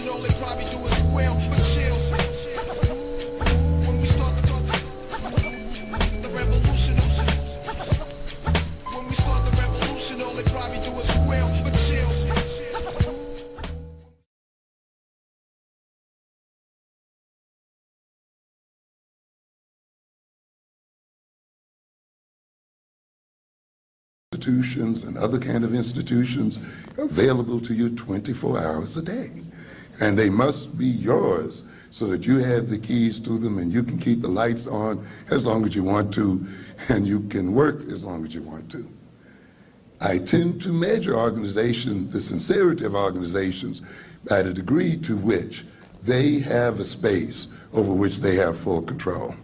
revolution, all they probably do is squeal, but chill. When we start the revolution, when we start the revolution, all they probably do is squeal, but chill. Institutions and other kind of institutions available to you 24 hours a day. And they must be yours so that you have the keys to them and you can keep the lights on as long as you want to and you can work as long as you want to. I tend to measure organization, the sincerity of organizations, by the degree to which they have a space over which they have full control.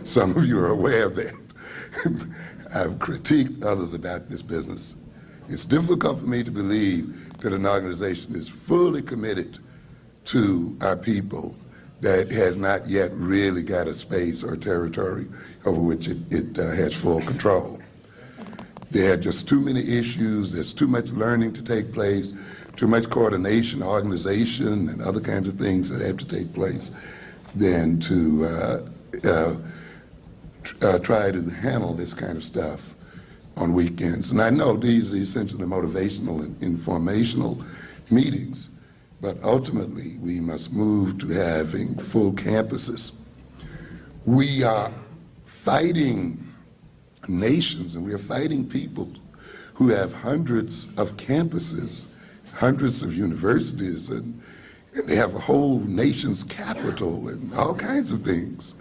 Some of you are aware of that. I've critiqued others about this business. It's difficult for me to believe that an organization is fully committed to our people that has not yet really got a space or territory over which it has full control. There are just too many issues, there's too much learning to take place, too much coordination, organization, and other kinds of things that have to take place than to try to handle this kind of stuff on weekends. And I know these are essentially motivational and informational meetings, but ultimately we must move to having full campuses. We are fighting nations and we are fighting people who have hundreds of campuses, hundreds of universities, and they have a whole nation's capital and all kinds of things.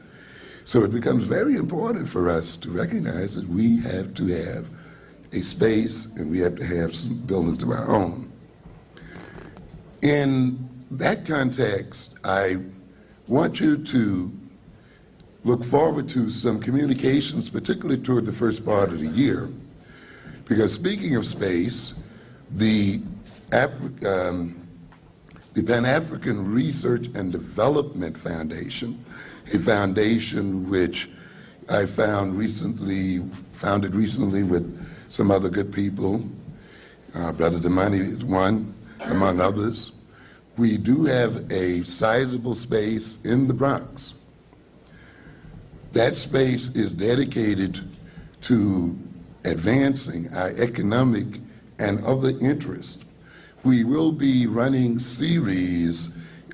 So it becomes very important for us to recognize that we have to have a space and we have to have some buildings of our own. In that context, I want you to look forward to some communications, particularly toward the first part of the year, because speaking of space, the Pan-African Research and Development Foundation, a foundation which I founded recently with some other good people. Brother Damani is one, among others. We do have a sizable space in the Bronx. That space is dedicated to advancing our economic and other interests. We will be running series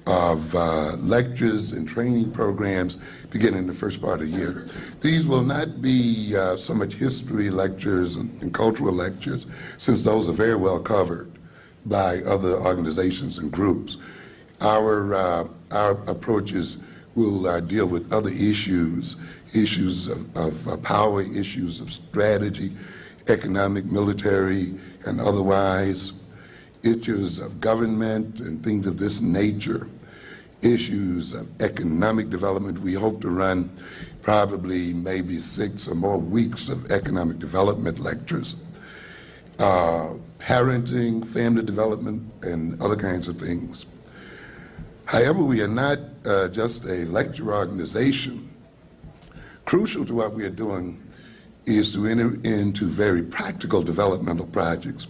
of lectures and training programs beginning the first part of the year. These will not be so much history lectures and cultural lectures, since those are very well covered by other organizations and groups. Our approaches will deal with other issues of power, issues of strategy, economic, military, and otherwise, issues of government and things of this nature, issues of economic development. We hope to run probably maybe 6 or more weeks of economic development lectures, parenting, family development, and other kinds of things. However, we are not just a lecture organization. Crucial to what we are doing is to enter into very practical developmental projects.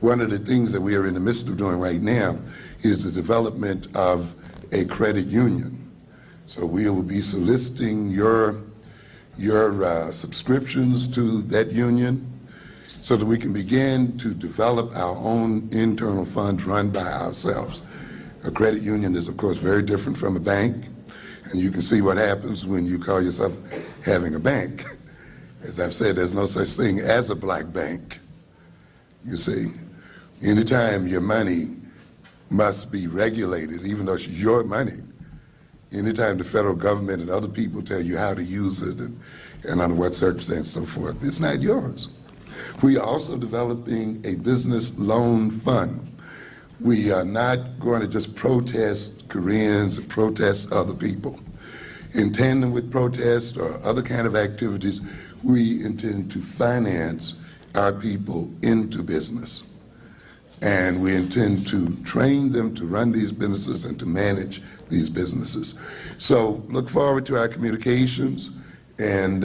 One of the things that we are in the midst of doing right now is the development of a credit union. So we will be soliciting your subscriptions to that union so that we can begin to develop our own internal funds run by ourselves. A credit union is, of course, very different from a bank, and you can see what happens when you call yourself having a bank. As I've said, there's no such thing as a black bank. You see, anytime your money must be regulated, even though it's your money, anytime the federal government and other people tell you how to use it and under what circumstances and so forth, it's not yours. We are also developing a business loan fund. We are not going to just protest Koreans and protest other people. In tandem with protests or other kind of activities, we intend to finance our people into business. And we intend to train them to run these businesses and to manage these businesses. So look forward to our communications and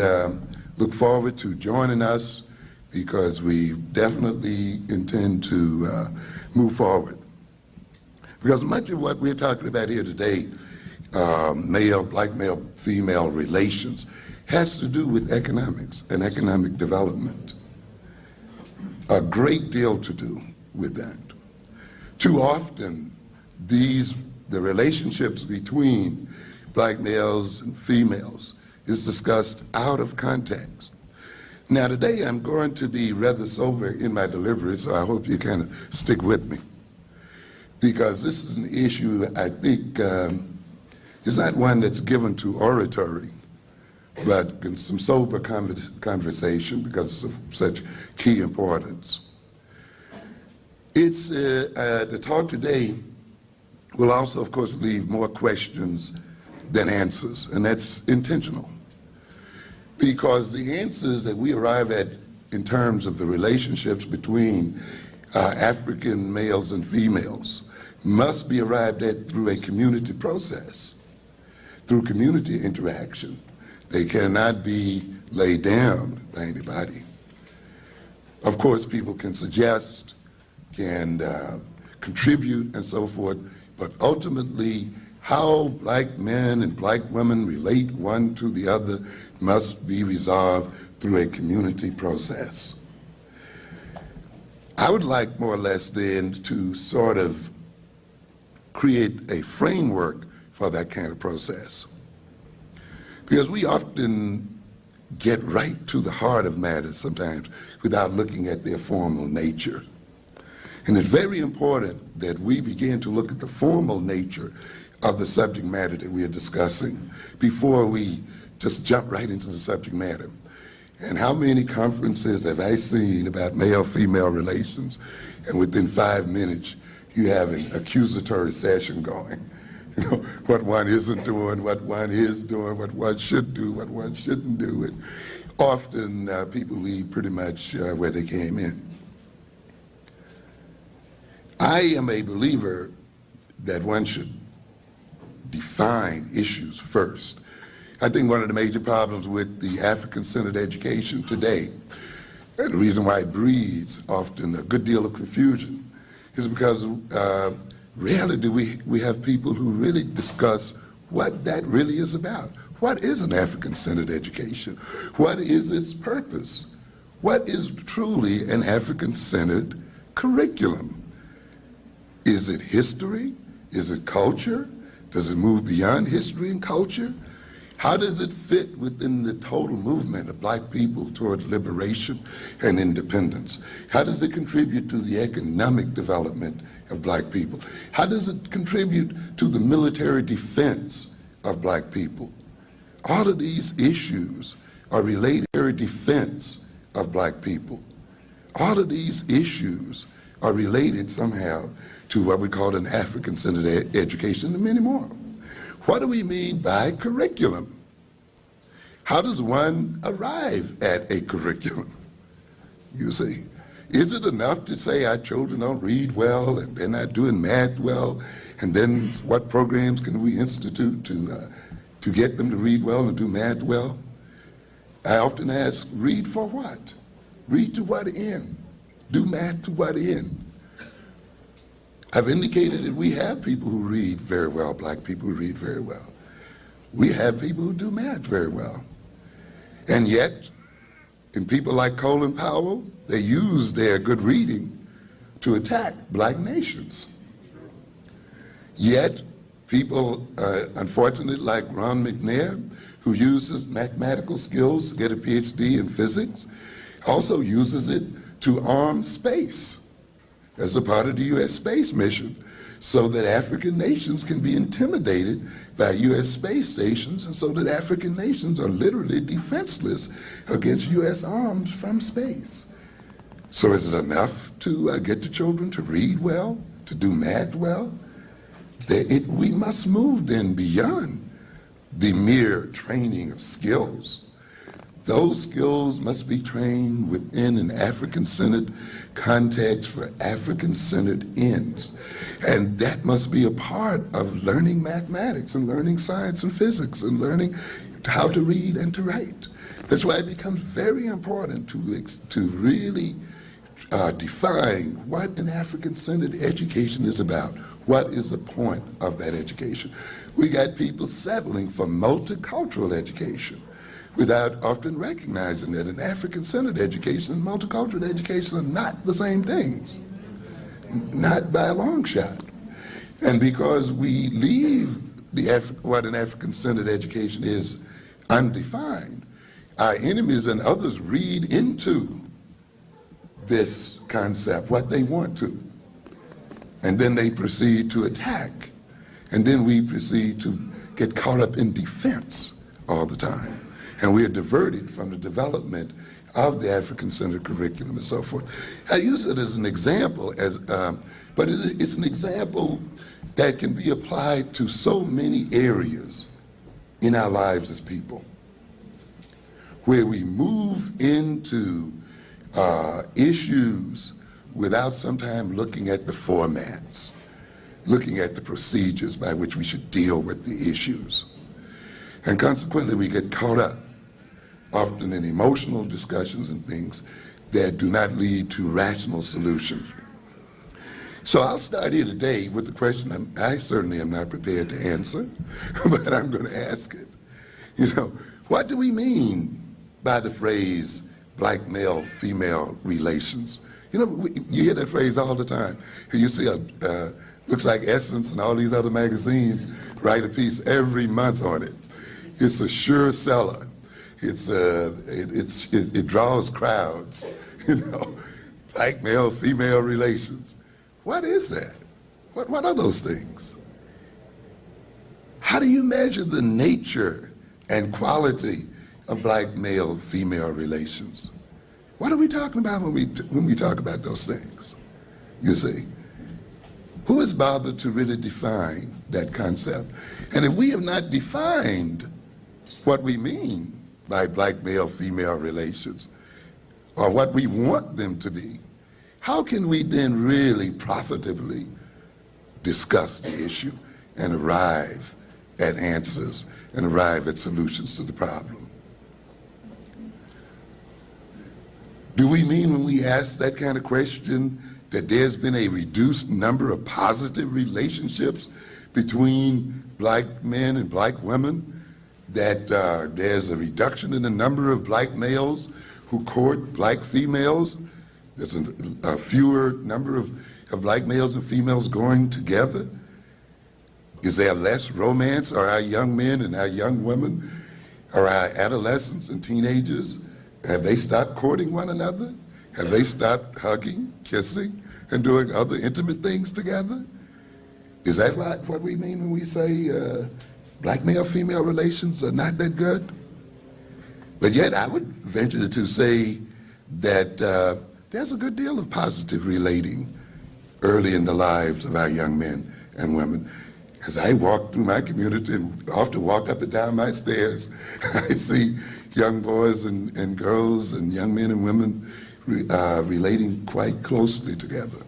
look forward to joining us, because we definitely intend to move forward. Because much of what we're talking about here today, black male, female relations, has to do with economics and economic development. A great deal to do with that. Too often, the relationships between black males and females is discussed out of context. Now today I'm going to be rather sober in my delivery, so I hope you kind of stick with me. Because this is an issue I think is not one that's given to oratory, but in some sober conversation because of such key importance. The talk today will also, of course, leave more questions than answers, and that's intentional. Because the answers that we arrive at in terms of the relationships between African males and females must be arrived at through a community process, through community interaction. They cannot be laid down by anybody. Of course, people can suggest, can contribute, and so forth, but ultimately, how black men and black women relate one to the other must be resolved through a community process. I would like more or less then to sort of create a framework for that kind of process. Because we often get right to the heart of matters sometimes without looking at their formal nature. And it's very important that we begin to look at the formal nature of the subject matter that we are discussing before we just jump right into the subject matter. And how many conferences have I seen about male-female relations, and within 5 minutes you have an accusatory session going. You know, what one isn't doing, what one is doing, what one should do, what one shouldn't do. And often people leave pretty much where they came in. I am a believer that one should define issues first. I think one of the major problems with the African-centered education today, and the reason why it breeds often a good deal of confusion, is because rarely do we have people who really discuss what that really is about. What is an African-centered education? What is its purpose? What is truly an African-centered curriculum? Is it history? Is it culture? Does it move beyond history and culture? How does it fit within the total movement of black people toward liberation and independence? How does it contribute to the economic development of black people? How does it contribute to the military defense of black people? All of these issues are related to the defense of black people. All of these issues are related somehow to what we call an African-centered education and many more. What do we mean by curriculum? How does one arrive at a curriculum? You see, is it enough to say our children don't read well and they're not doing math well, and then what programs can we institute to get them to read well and do math well? I often ask, read for what? Read to what end? Do math to what end? I've indicated that we have people who read very well, black people who read very well. We have people who do math very well. And yet, in people like Colin Powell, they use their good reading to attack black nations. Yet, people, unfortunately, like Ron McNair, who uses mathematical skills to get a PhD in physics, also uses it to arm space as a part of the U.S. space mission, so that African nations can be intimidated by U.S. space stations, and so that African nations are literally defenseless against U.S. arms from space. So is it enough to get the children to read well, to do math well? We must move then beyond the mere training of skills. Those skills must be trained within an African-centered context for African-centered ends. And that must be a part of learning mathematics and learning science and physics and learning how to read and to write. That's why it becomes very important to really define what an African-centered education is about. What is the point of that education? We got people settling for multicultural education without often recognizing that an African-centered education and multicultural education are not the same things, not by a long shot. And because we leave what an African-centered education is undefined, our enemies and others read into this concept what they want to. And then they proceed to attack. And then we proceed to get caught up in defense all the time. And we are diverted from the development of the African-centered curriculum and so forth. I use it as an example, but it's an example that can be applied to so many areas in our lives as people, where we move into issues without sometimes looking at the formats, looking at the procedures by which we should deal with the issues. And consequently, we get caught up often in emotional discussions and things that do not lead to rational solutions. So I'll start here today with the question I certainly am not prepared to answer, but I'm going to ask it. You know, what do we mean by the phrase black male-female relations? You know, you hear that phrase all the time. You see looks like Essence and all these other magazines write a piece every month on it. It's a sure seller. It draws crowds, you know, black male-female relations. What is that? What are those things? How do you measure the nature and quality of black male-female relations? What are we talking about when we talk about those things? You see, who has bothered to really define that concept? And if we have not defined what we mean by black male-female relations, or what we want them to be, how can we then really profitably discuss the issue and arrive at answers and arrive at solutions to the problem? Do we mean when we ask that kind of question that there's been a reduced number of positive relationships between black men and black women, that there's a reduction in the number of black males who court black females? There's a fewer number of black males and females going together? Is there less romance? Are our young men and our young women, are our adolescents and teenagers, have they stopped courting one another? Have they stopped hugging, kissing, and doing other intimate things together? Is that what we mean when we say black male-female relations are not that good? But yet I would venture to say that there's a good deal of positive relating early in the lives of our young men and women. As I walk through my community and often walk up and down my stairs, I see young boys and girls and young men and women relating quite closely together.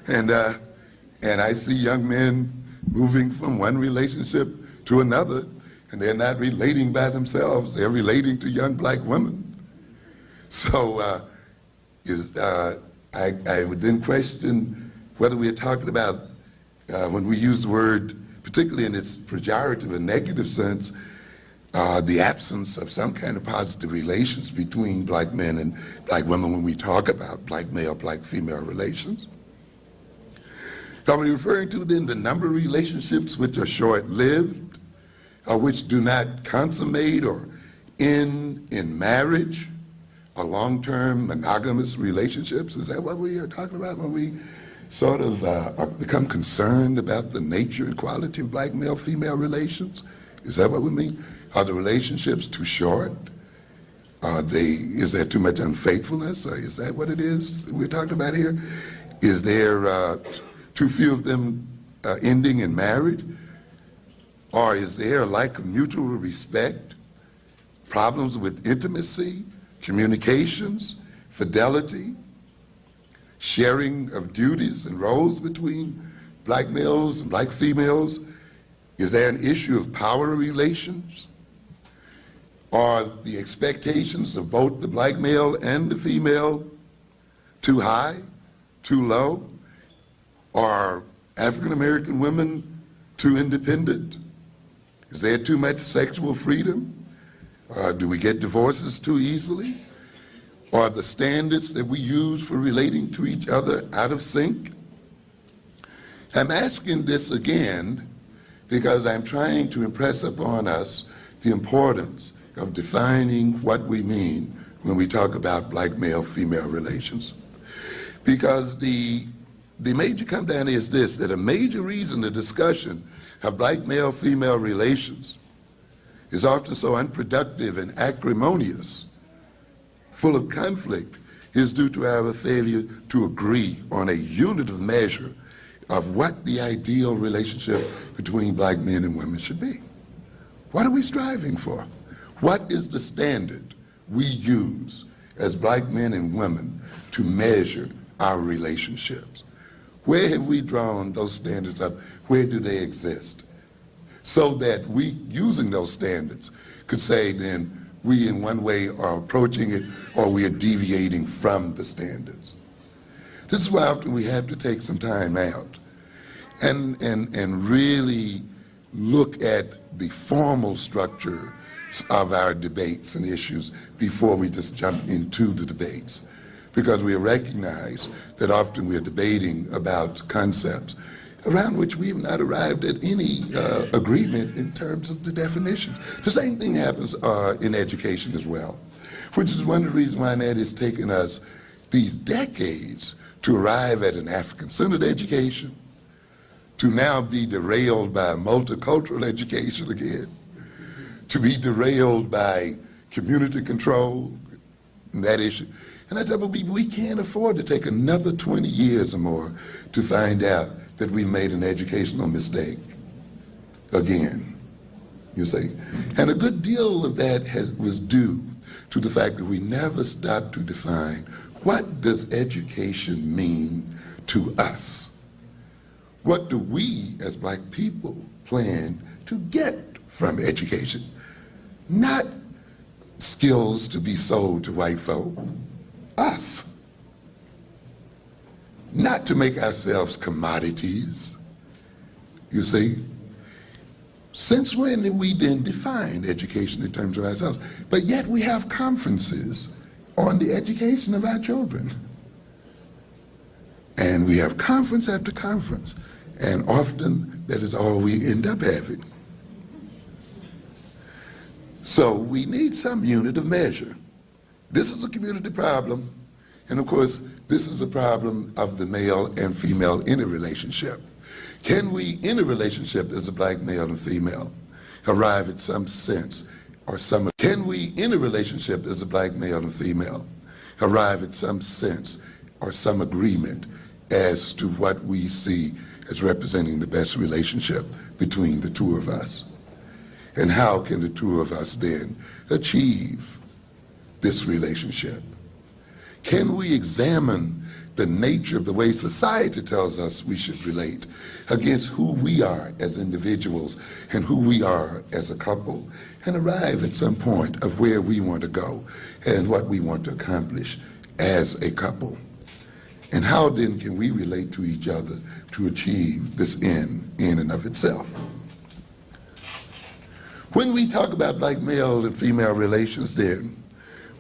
And I see young men moving from one relationship to another, and they're not relating by themselves, they're relating to young black women. So I would then question whether we are talking about, when we use the word, particularly in its pejorative and negative sense, the absence of some kind of positive relations between black men and black women when we talk about black male, black female relations. Are we referring to then the number of relationships which are short-lived, or which do not consummate or end in marriage or long-term monogamous relationships? Is that what we are talking about when we sort of become concerned about the nature and quality of black male-female relations? Is that what we mean? Are the relationships too short? Is there too much unfaithfulness? Or is that what it is we're talking about here? Is there too few of them ending in marriage? Or is there a lack of mutual respect, problems with intimacy, communications, fidelity, sharing of duties and roles between black males and black females? Is there an issue of power relations? Are the expectations of both the black male and the female too high, too low? Are African American women too independent? Is there too much sexual freedom? Do we get divorces too easily? Are the standards that we use for relating to each other out of sync? I'm asking this again because I'm trying to impress upon us the importance of defining what we mean when we talk about black male-female relations. Because the major come down is this, that a major reason the discussion of black male-female relations is often so unproductive and acrimonious, full of conflict, is due to our failure to agree on a unit of measure of what the ideal relationship between black men and women should be. What are we striving for? What is the standard we use as black men and women to measure our relationships? Where have we drawn those standards up? Where do they exist? So that we, using those standards, could say then we in one way are approaching it or we are deviating from the standards. This is why often we have to take some time out and really look at the formal structure of our debates and issues before we just jump into the debates. Because we recognize that often we are debating about concepts around which we have not arrived at any agreement in terms of the definitions. The same thing happens in education as well, which is one of the reasons why it has taken us these decades to arrive at an African-centered education, to now be derailed by multicultural education again, to be derailed by community control and that issue. And I tell people, we can't afford to take another 20 years or more to find out that we made an educational mistake again, you see. And a good deal of that was due to the fact that we never stopped to define what does education mean to us? What do we as black people plan to get from education? Not skills to be sold to white folk, us. Not to make ourselves commodities, you see. Since when did we then define education in terms of ourselves? But yet we have conferences on the education of our children. And we have conference after conference, and often that is all we end up having. So we need some unit of measure. This is a community problem, and of course, this is a problem of the male and female in a relationship. Can we, in a relationship as a black male and female, arrive at some sense or some, can we, in a relationship as a black male and female, arrive at some sense or some agreement as to what we see as representing the best relationship between the two of us? And how can the two of us then achieve this relationship? Can we examine the nature of the way society tells us we should relate against who we are as individuals and who we are as a couple, and arrive at some point of where we want to go and what we want to accomplish as a couple? And how then can we relate to each other to achieve this end in and of itself? When we talk about black male and female relations then,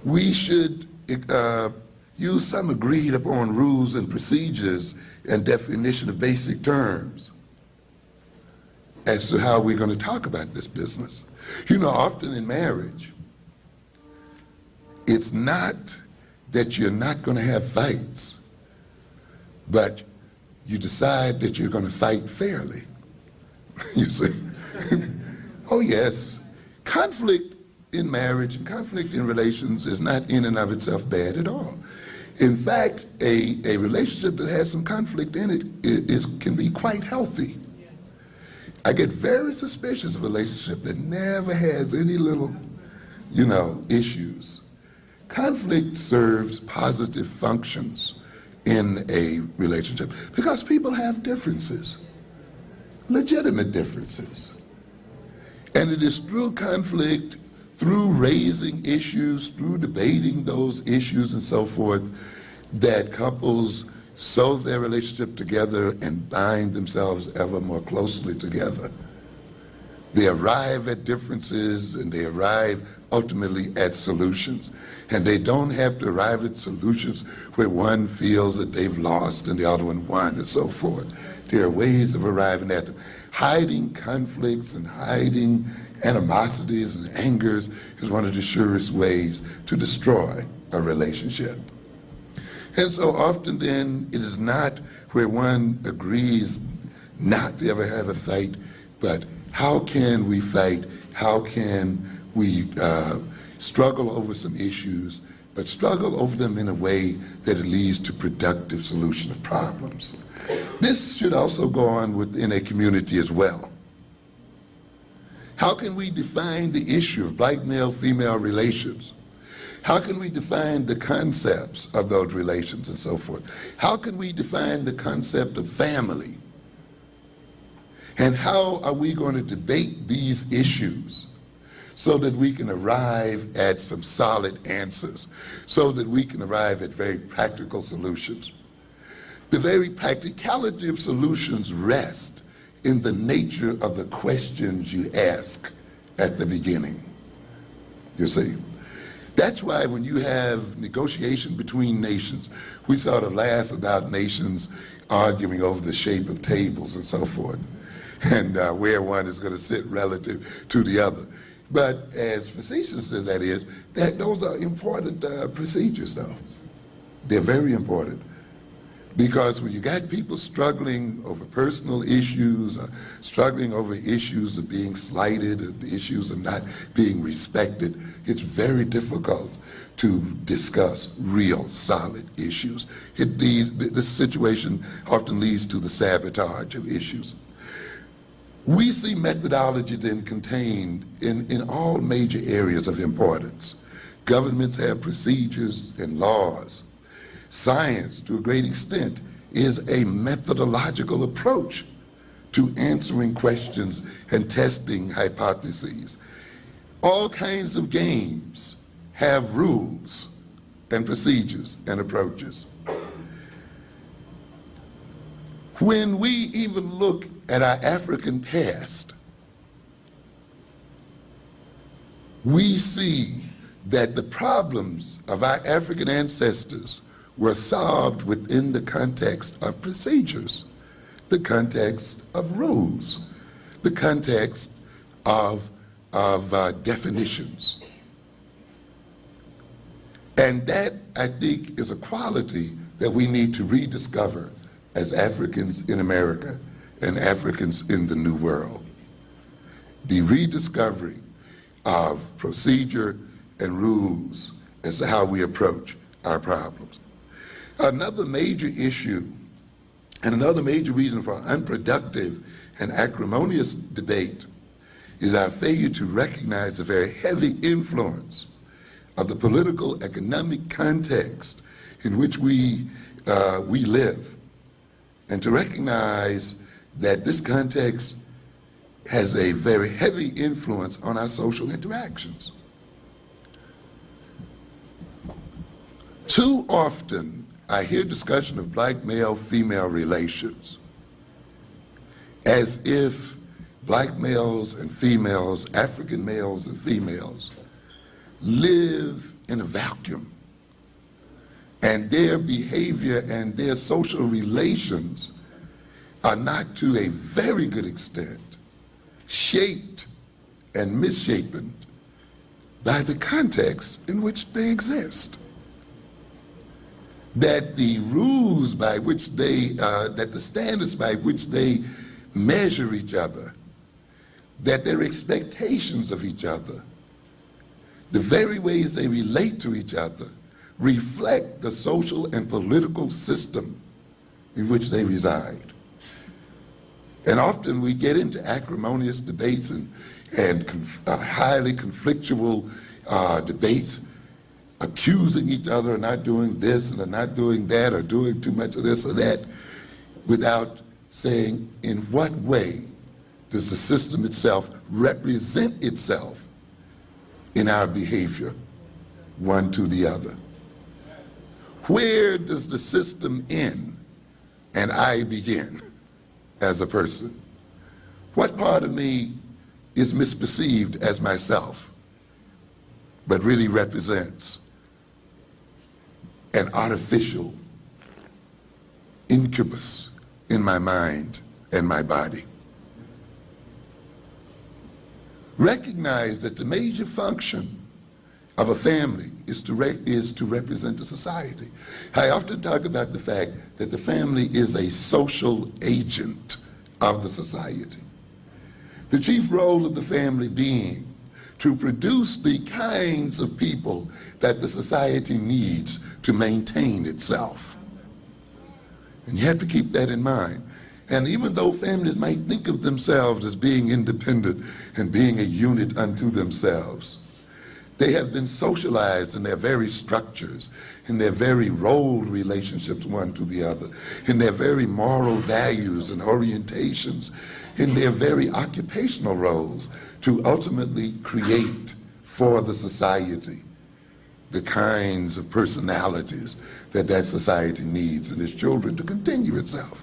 we should use some agreed upon rules and procedures and definition of basic terms as to how we're going to talk about this business. You know, often in marriage, it's not that you're not going to have fights, but you decide that you're going to fight fairly. You see? Oh yes, conflict in marriage and conflict in relations is not in and of itself bad at all. In fact, a relationship that has some conflict in it can be quite healthy. I get very suspicious of a relationship that never has any little, issues. Conflict serves positive functions in a relationship because people have differences, legitimate differences. And it is through conflict, through raising issues, through debating those issues and so forth, that couples sew their relationship together and bind themselves ever more closely together. They arrive at differences and they arrive ultimately at solutions. And they don't have to arrive at solutions where one feels that they've lost and the other one won and so forth. There are ways of arriving at them. Hiding conflicts and hiding animosities and angers is one of the surest ways to destroy a relationship. And so often then it is not where one agrees not to ever have a fight, but how can we fight? How can we struggle over some issues, but struggle over them in a way that it leads to productive solution of problems? This should also go on within a community as well. How can we define the issue of black male-female relations? How can we define the concepts of those relations and so forth? How can we define the concept of family? And how are we going to debate these issues so that we can arrive at some solid answers, so that we can arrive at very practical solutions? The very practicality of solutions rest in the nature of the questions you ask at the beginning, you see. That's why when you have negotiation between nations, we sort of laugh about nations arguing over the shape of tables and so forth, and where one is going to sit relative to the other. But as facetious as that is, those are important procedures, though. They're very important. Because when you got people struggling over personal issues, struggling over issues of being slighted, and issues of not being respected, it's very difficult to discuss real solid issues. This situation often leads to the sabotage of issues. We see methodology then contained in all major areas of importance. Governments have procedures and laws. Science, to a great extent, is a methodological approach to answering questions and testing hypotheses. All kinds of games have rules and procedures and approaches. When we even look at our African past, we see that the problems of our African ancestors were solved within the context of procedures, the context of rules, the context of definitions. And that, I think, is a quality that we need to rediscover as Africans in America and Africans in the New World. The rediscovery of procedure and rules as to how we approach our problems. Another major issue and another major reason for unproductive and acrimonious debate is our failure to recognize the very heavy influence of the political economic context in which we live, and to recognize that this context has a very heavy influence on our social interactions. Too often, I hear discussion of black male-female relations as if black males and females, African males and females, live in a vacuum, and their behavior and their social relations are not, to a very good extent, shaped and misshapen by the context in which they exist. That the rules by which that the standards by which they measure each other, that their expectations of each other, the very ways they relate to each other, reflect the social and political system in which they reside. And often we get into acrimonious debates and highly conflictual debates, accusing each other of not doing this and of not doing that, or doing too much of this or that, without saying in what way does the system itself represent itself in our behavior, one to the other. Where does the system end and I begin as a person? What part of me is misperceived as myself, but really represents an artificial incubus in my mind and my body? Recognize that the major function of a family is to represent a society. I often talk about the fact that the family is a social agent of the society. The chief role of the family being to produce the kinds of people that the society needs to maintain itself. And you have to keep that in mind. And even though families might think of themselves as being independent and being a unit unto themselves, they have been socialized in their very structures, in their very role relationships one to the other, in their very moral values and orientations, in their very occupational roles to ultimately create for the society the kinds of personalities that that society needs in its children to continue itself.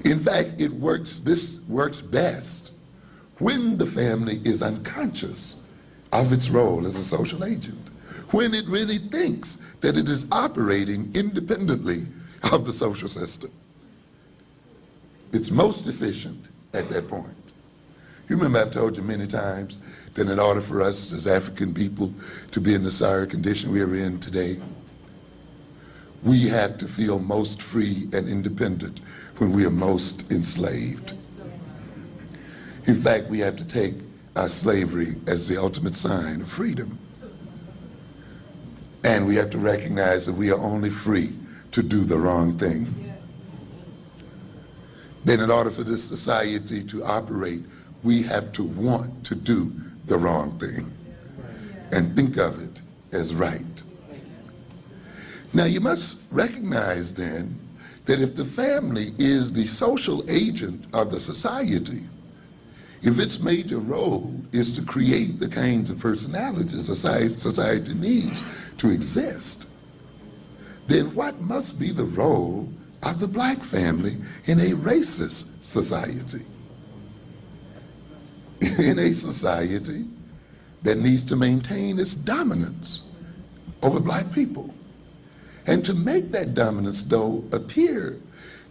In fact, this works best when the family is unconscious of its role as a social agent, when it really thinks that it is operating independently of the social system. It's most efficient at that point. You remember I've told you many times that in order for us as African people to be in the sorry condition we are in today, we have to feel most free and independent when we are most enslaved. In fact, we have to take our slavery as the ultimate sign of freedom. And we have to recognize that we are only free to do the wrong thing. Then in order for this society to operate, we have to want to do the wrong thing and think of it as right. Now you must recognize then that if the family is the social agent of the society, if its major role is to create the kinds of personalities society needs to exist, then what must be the role of the black family in a racist society? In a society that needs to maintain its dominance over black people. And to make that dominance, though, appear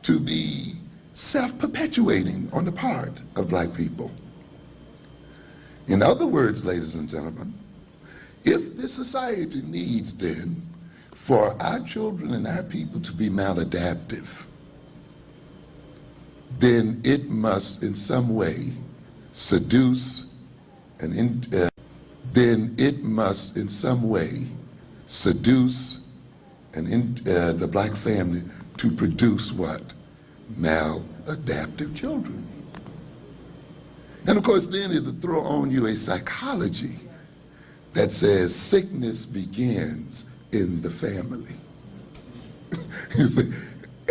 to be self-perpetuating on the part of black people. In other words, ladies and gentlemen, if this society needs then for our children and our people to be maladaptive, then it must in some way seduce the black family to produce what? Maladaptive children. And of course then it'll throw on you a psychology that says sickness begins in the family. You see,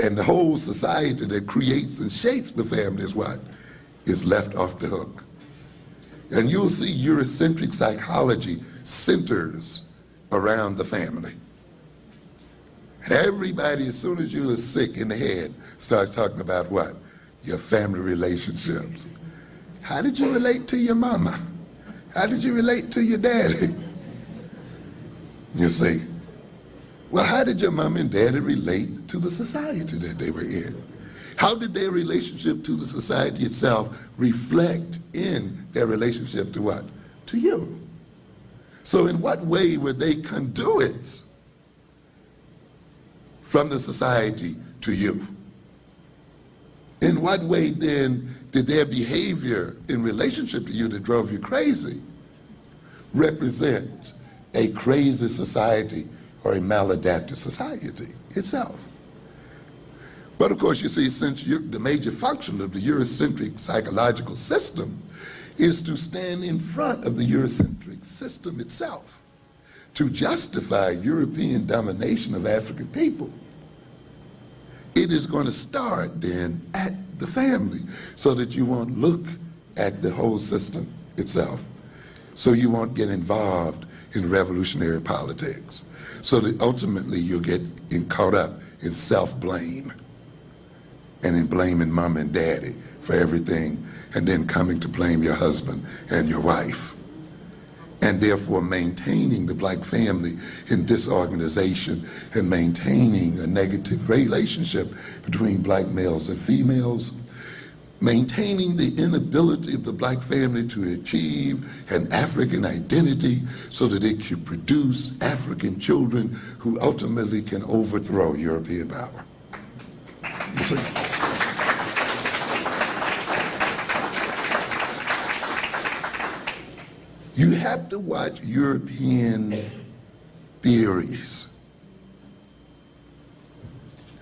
and the whole society that creates and shapes the family is what? Is left off the hook. And you'll see Eurocentric psychology centers around the family. And everybody, as soon as you are sick in the head, starts talking about what? Your family relationships. How did you relate to your mama? How did you relate to your daddy? You see, well, how did your mama and daddy relate to the society that they were in? How did their relationship to the society itself reflect in their relationship to what? To you. So in what way were they conduits from the society to you? In what way then did their behavior in relationship to you that drove you crazy represent a crazy society or a maladaptive society itself? But of course, you see, since the major function of the Eurocentric psychological system is to stand in front of the Eurocentric system itself, to justify European domination of African people, it is going to start then at the family so that you won't look at the whole system itself so you won't get involved in revolutionary politics, so that ultimately you'll get caught up in self-blame and in blaming mom and daddy for everything, and then coming to blame your husband and your wife, and therefore maintaining the black family in disorganization and maintaining a negative relationship between black males and females, maintaining the inability of the black family to achieve an African identity so that it can produce African children who ultimately can overthrow European power. You see? You have to watch European theories.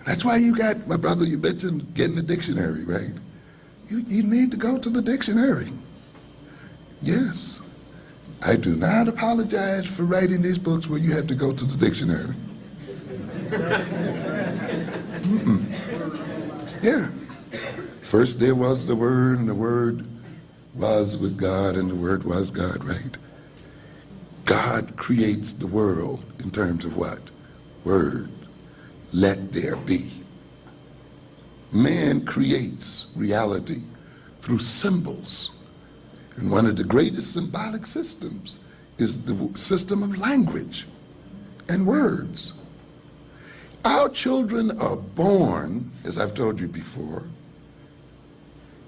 That's why you got, my brother, you mentioned getting a dictionary, right? You need to go to the dictionary. Yes. I do not apologize for writing these books where you have to go to the dictionary. Yeah. First there was the Word, and the Word was with God, and the Word was God, right? God creates the world in terms of what? Word. Let there be. Man creates reality through symbols. And one of the greatest symbolic systems is the system of language and words. Our children are born, as I've told you before,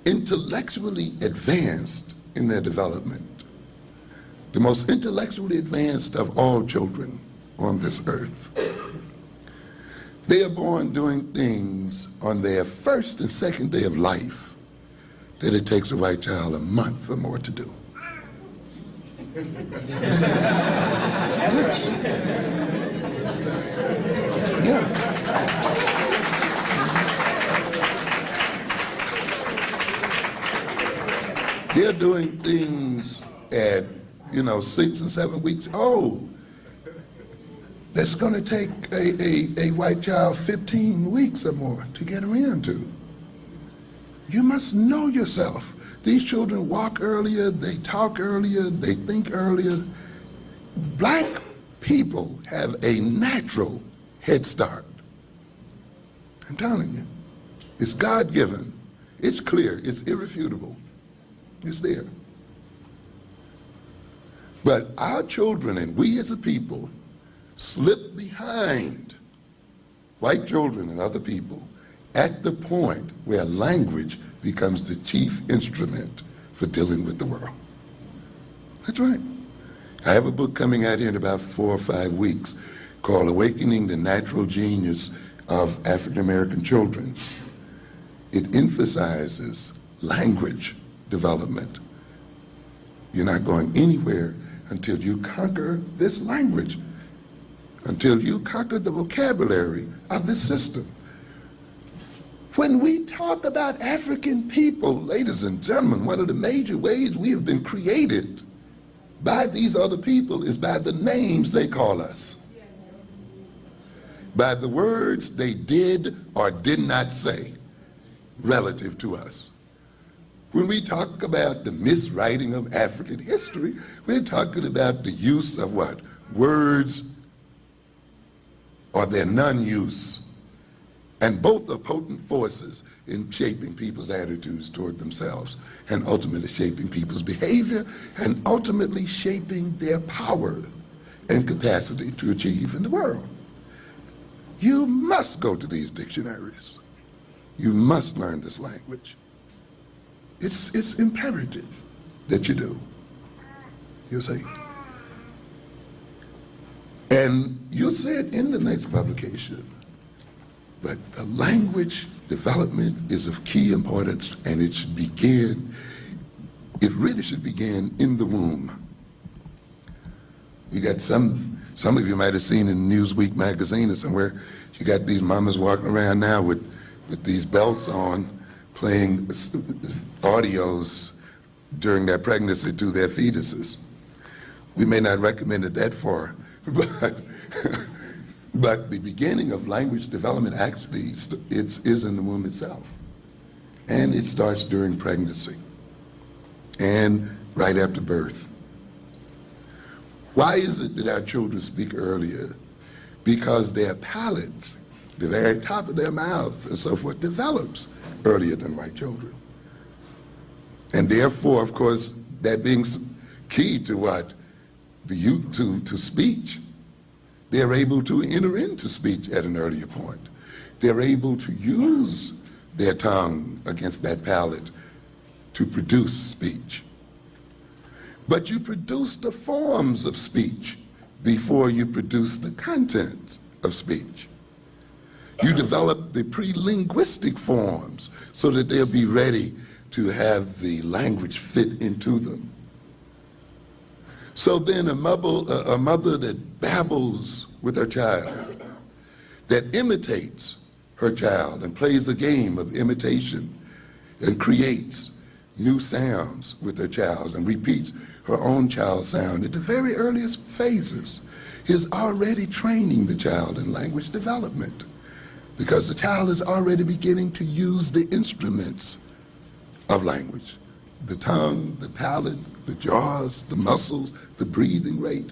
intellectually advanced in their development. The most intellectually advanced of all children on this earth. They are born doing things on their first and second day of life that it takes a white child a month or more to do. Yeah. They're doing things at, 6 and 7 weeks old. That's going to take a white child 15 weeks or more to get around to. You must know yourself. These children walk earlier, they talk earlier, they think earlier. Black people have a natural head start. I'm telling you. It's God-given. It's clear. It's irrefutable. It's there. But our children and we as a people slip behind white children and other people at the point where language becomes the chief instrument for dealing with the world. That's right. I have a book coming out here in about 4 or 5 weeks called Awakening the Natural Genius of African American Children. It emphasizes language development. You're not going anywhere until you conquer this language, until you conquer the vocabulary of this system. When we talk about African people, ladies and gentlemen, one of the major ways we have been created by these other people is by the names they call us, by the words they did or did not say relative to us. When we talk about the miswriting of African history, we're talking about the use of what? Words or their non-use. And both are potent forces in shaping people's attitudes toward themselves and ultimately shaping people's behavior and ultimately shaping their power and capacity to achieve in the world. You must go to these dictionaries. You must learn this language. It's imperative that you do. You see? And you'll see it in the next publication. But the language development is of key importance, and it really should begin in the womb. We got some of you might have seen in Newsweek magazine or somewhere, you got these mamas walking around now with these belts on, playing audios during their pregnancy to their fetuses. We may not recommend it that far, but the beginning of language development actually is in the womb itself. And it starts during pregnancy and right after birth. Why is it that our children speak earlier? Because their palate, the very top of their mouth and so forth, develops earlier than white children. And therefore, of course, that being key to what? The youth to speech, they're able to enter into speech at an earlier point. They're able to use their tongue against that palate to produce speech. But you produce the forms of speech before you produce the content of speech. You develop the pre-linguistic forms so that they'll be ready to have the language fit into them. So then a mother that babbles with her child, that imitates her child and plays a game of imitation and creates new sounds with her child and repeats her own child's sound at the very earliest phases, is already training the child in language development, because the child is already beginning to use the instruments of language: the tongue, the palate, the jaws, the muscles, the breathing rate.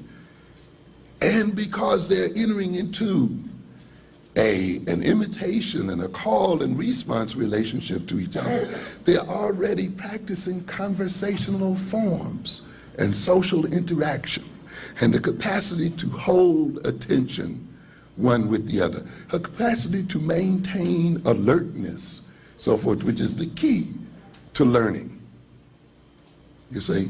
And because they're entering into an imitation and a call and response relationship to each other, they're already practicing conversational forms and social interaction and the capacity to hold attention one with the other, a capacity to maintain alertness, so forth, which is the key to learning. You see,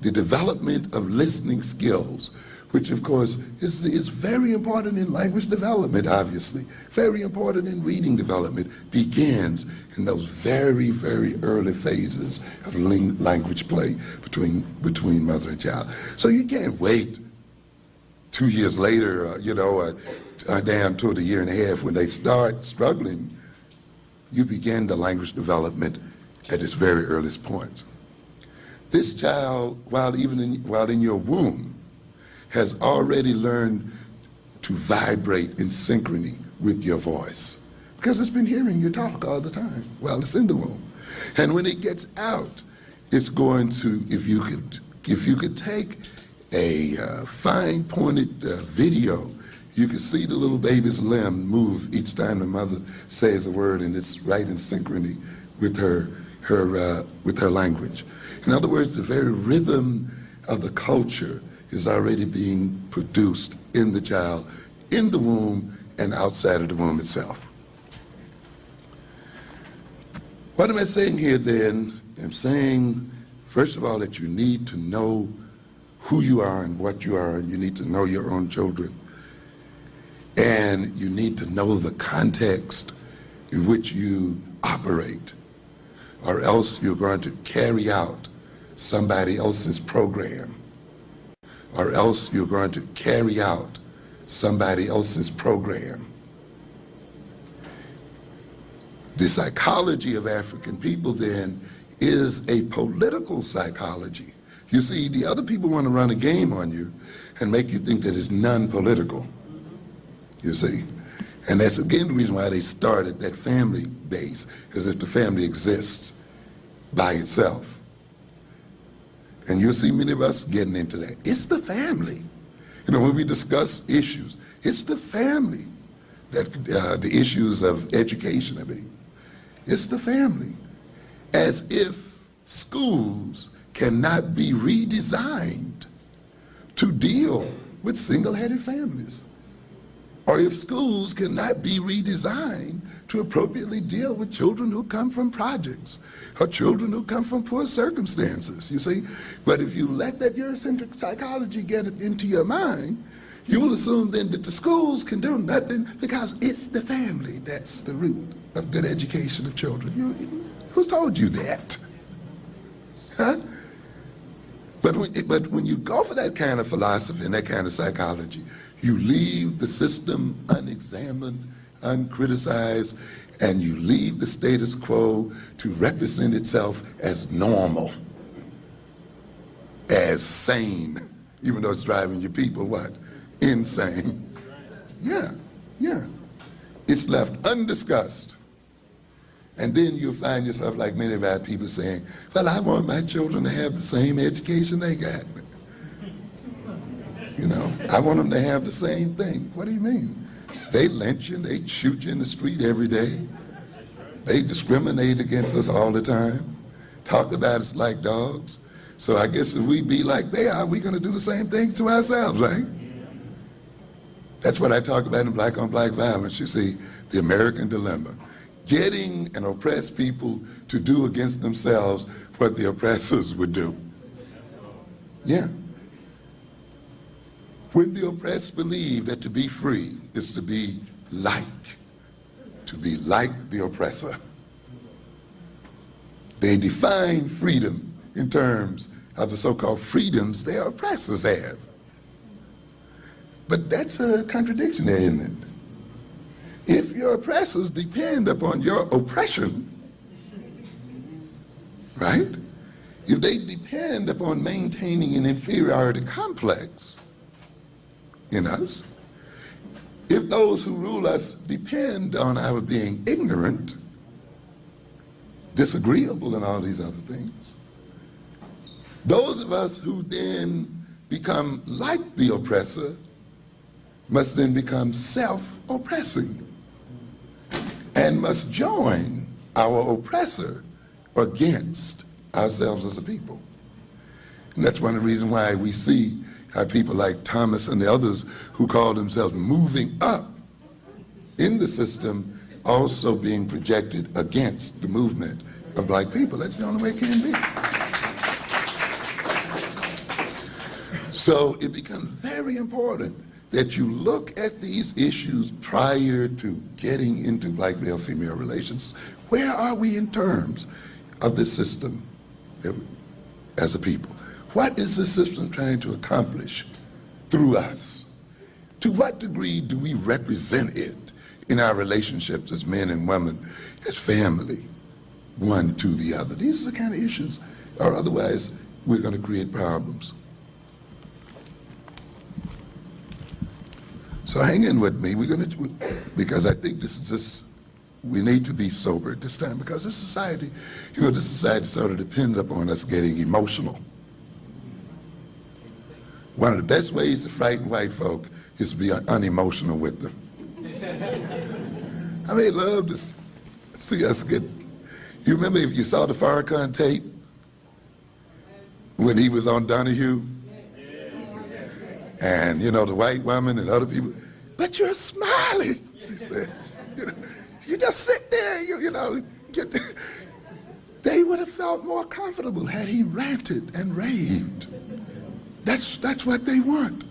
the development of listening skills, which of course is very important in language development, obviously, very important in reading development, begins in those very, very early phases of language play between mother and child. So you can't wait 2 years later, down to the year and a half when they start struggling. You begin the language development at its very earliest point. This child, while in your womb, has already learned to vibrate in synchrony with your voice, because it's been hearing you talk all the time while it's in the womb. And when it gets out, it's going to, if you could take a fine-pointed video, you could see the little baby's limb move each time the mother says a word, and it's right in synchrony with her language. In other words, the very rhythm of the culture is already being produced in the child, in the womb and outside of the womb itself. What am I saying here then? I'm saying, first of all, that you need to know who you are and what you are, and you need to know your own children. And you need to know the context in which you operate, or else you're going to carry out somebody else's program, or else you're going to carry out somebody else's program. The psychology of African people then is a political psychology. You see, the other people want to run a game on you and make you think that it's non-political, you see. And that's again the reason why they started that family base, as if the family exists by itself. And you'll see many of us getting into that. It's the family. When we discuss issues, it's the family that the issues of education, it's the family. As if schools cannot be redesigned to deal with single-headed families, or if schools cannot be redesigned to appropriately deal with children who come from projects, or children who come from poor circumstances, you see. But if you let that Eurocentric psychology get into your mind, you will assume then that the schools can do nothing because it's the family that's the root of good education of children. Who told you that? Huh? But when you go for that kind of philosophy and that kind of psychology, you leave the system unexamined, uncriticized, and you leave the status quo to represent itself as normal, as sane, even though it's driving your people, what? Insane. Yeah. It's left undiscussed. And then you'll find yourself, like many of our people, saying, well, I want my children to have the same education they got. You know, I want them to have the same thing. What do you mean? They lynch you, they shoot you in the street every day. They discriminate against us all the time, talk about us like dogs. So I guess if we be like they are, we're going to do the same thing to ourselves, right? That's what I talk about in Black on Black Violence. You see, the American dilemma. Getting an oppressed people to do against themselves what the oppressors would do. Yeah. When the oppressed believe that to be free is to be like the oppressor, they define freedom in terms of the so-called freedoms their oppressors have. But that's a contradiction there, isn't it? If your oppressors depend upon your oppression, right? If they depend upon maintaining an inferiority complex in us, if those who rule us depend on our being ignorant, disagreeable, and all these other things, those of us who then become like the oppressor must then become self-oppressing and must join our oppressor against ourselves as a people. And that's one of the reasons why we see how people like Thomas and the others who call themselves moving up in the system also being projected against the movement of black people. That's the only way it can be. So it becomes very important that you look at these issues prior to getting into black male-female relations. Where are we in terms of this system as a people? What is the system trying to accomplish through us? To what degree do we represent it in our relationships as men and women, as family, one to the other? These are the kind of issues, or otherwise we're going to create problems. So hang in with me. We're going to, because I think this is just, we need to be sober at this time, because this society, this society sort of depends upon us getting emotional. One of the best ways to frighten white folk is to be unemotional with them. I mean, love to see us get, you remember if you saw the Farrakhan tape when he was on Donahue? And, the white woman and other people, but you're smiling, she said. You just sit there, they would have felt more comfortable had he ranted and raved. That's what they want.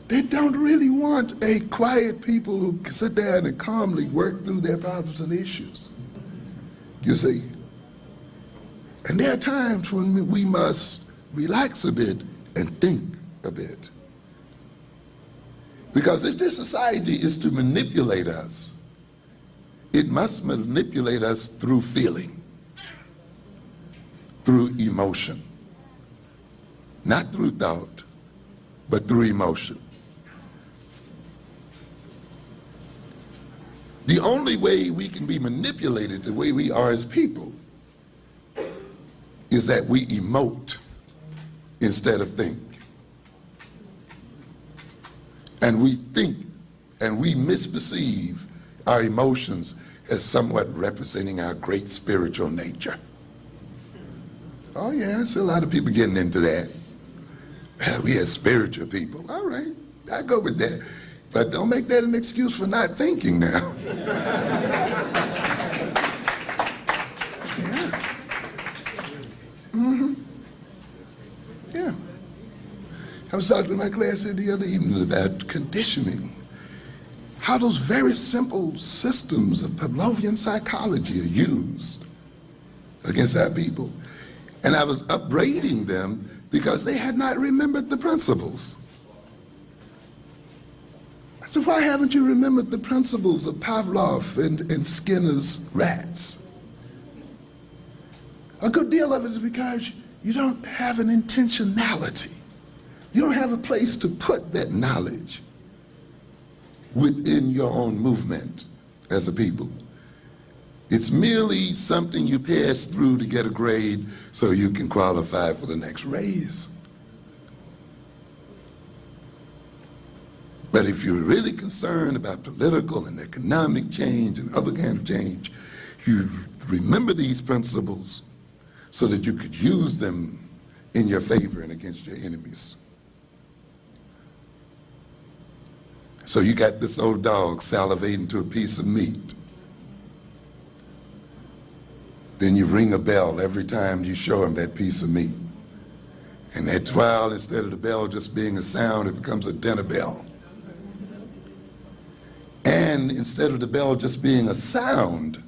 They don't really want a quiet people who can sit down and calmly work through their problems and issues. You see? And there are times when we must relax a bit and think a bit. Because if this society is to manipulate us, it must manipulate us through feeling, through emotion. Not through thought, but through emotion. The only way we can be manipulated the way we are as people is that we emote instead of think. And we think and we misperceive our emotions as somewhat representing our great spiritual nature. Oh yeah, I see a lot of people getting into that. We are spiritual people. All right, I go with that. But don't make that an excuse for not thinking now. Yeah. Mm-hmm. Yeah. I was talking to my class the other evening about conditioning. How those very simple systems of Pavlovian psychology are used against our people. And I was upbraiding them because they had not remembered the principles. So why haven't you remembered the principles of Pavlov and Skinner's rats? A good deal of it is because you don't have an intentionality. You don't have a place to put that knowledge within your own movement as a people. It's merely something you pass through to get a grade so you can qualify for the next raise. But if you're really concerned about political and economic change and other kind of change, you remember these principles so that you could use them in your favor and against your enemies. So you got this old dog salivating to a piece of meat. Then you ring a bell every time you show him that piece of meat. And that while instead of the bell just being a sound, it becomes a dinner bell. And instead of the bell just being a sound,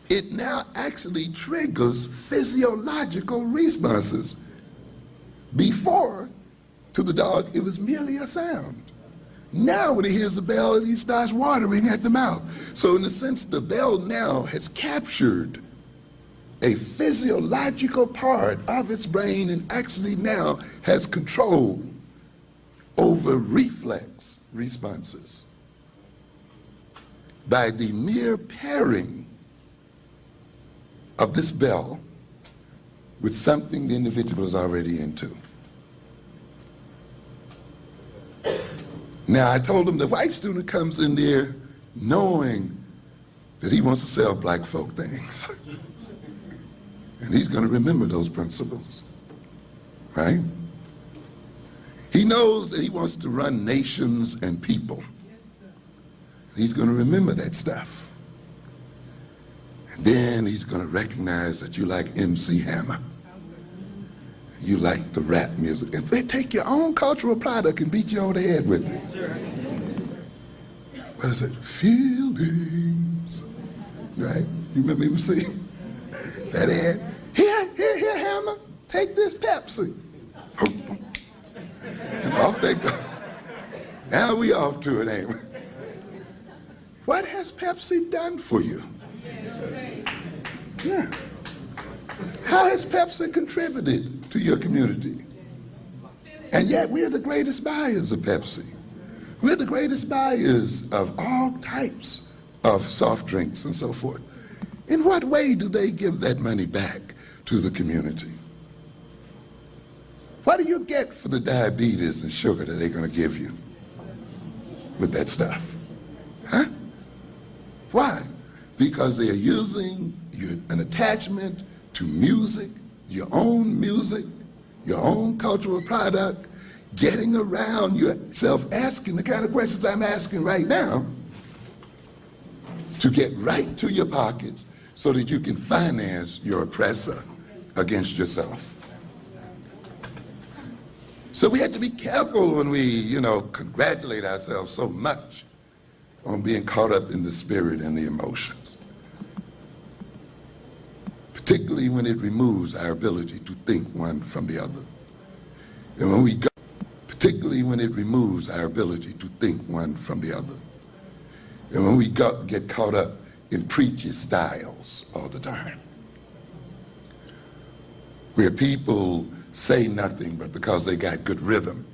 it now actually triggers physiological responses. Before, to the dog, it was merely a sound. Now when he hears the bell, he starts watering at the mouth. So in a sense, the bell now has captured a physiological part of its brain and actually now has control over reflex responses by the mere pairing of this bell with something the individual is already into. Now, I told him the white student comes in there knowing that he wants to sell black folk things. And he's going to remember those principles, right? He knows that he wants to run nations and people. He's going to remember that stuff. And then he's going to recognize that you like MC Hammer. You like the rap music. And they take your own cultural product and beat you over the head with it. What is it? Feelings. Right? You remember MC? That ad. Here, Hammer. Take this Pepsi. And off they go. Now we off to it, ain't we? What has Pepsi done for you? Yeah. How has Pepsi contributed to your community? And yet we're the greatest buyers of Pepsi. We're the greatest buyers of all types of soft drinks and so forth. In what way do they give that money back to the community? What do you get for the diabetes and sugar that they're going to give you with that stuff? Huh? Why? Because they are using an attachment to music, your own cultural product, getting around yourself, asking the kind of questions I'm asking right now to get right to your pockets so that you can finance your oppressor against yourself. So we have to be careful when we, congratulate ourselves so much on being caught up in the spirit and the emotions, particularly when it removes our ability to think one from the other. And when we go, particularly when it removes our ability to think one from the other. And when we get caught up in preachy styles all the time, where people say nothing, but because they got good rhythm,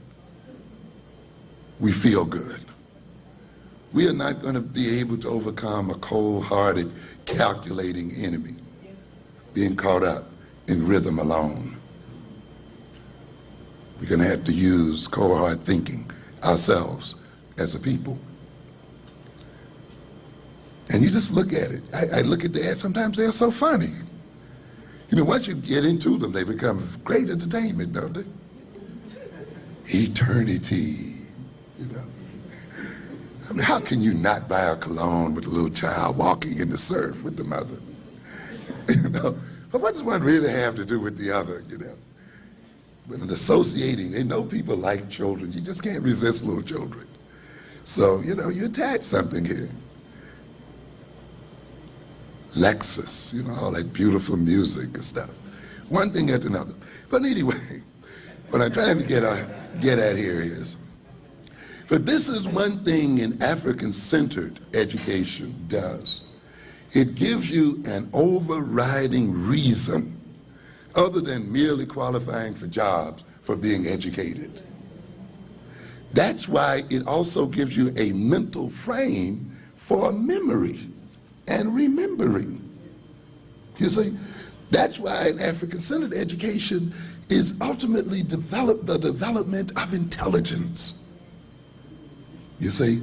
we feel good. We are not going to be able to overcome a cold-hearted, calculating enemy being caught up in rhythm alone. We're going to have to use cold-hard thinking ourselves as a people. And you just look at it. I look at the ads, sometimes they're so funny. Once you get into them, they become great entertainment, don't they? Eternity, I mean, how can you not buy a cologne with a little child walking in the surf with the mother? But what does one really have to do with the other, But in associating, they know people like children. You just can't resist little children. So, you attach something here. Lexus, all that beautiful music and stuff. One thing after another. But anyway, what I'm trying to get at here is, but this is one thing an African-centered education does. It gives you an overriding reason, other than merely qualifying for jobs, for being educated. That's why it also gives you a mental frame for memory and remembering. You see, that's why an African-centered education is ultimately the development of intelligence. You see?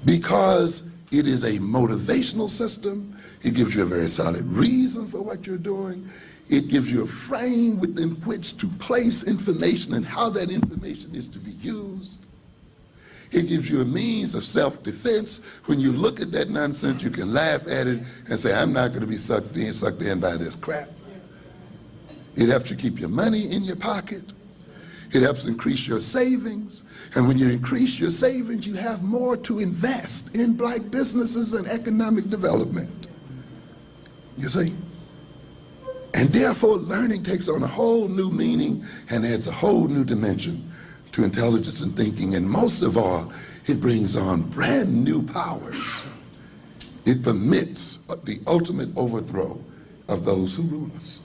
Because it is a motivational system. It gives you a very solid reason for what you're doing. It gives you a frame within which to place information and how that information is to be used. It gives you a means of self-defense. When you look at that nonsense, you can laugh at it and say, I'm not going to be sucked in by this crap. It helps you keep your money in your pocket. It helps increase your savings. And when you increase your savings, you have more to invest in black businesses and economic development. You see? And therefore, learning takes on a whole new meaning and adds a whole new dimension to intelligence and thinking. And most of all, it brings on brand new powers. It permits the ultimate overthrow of those who rule us.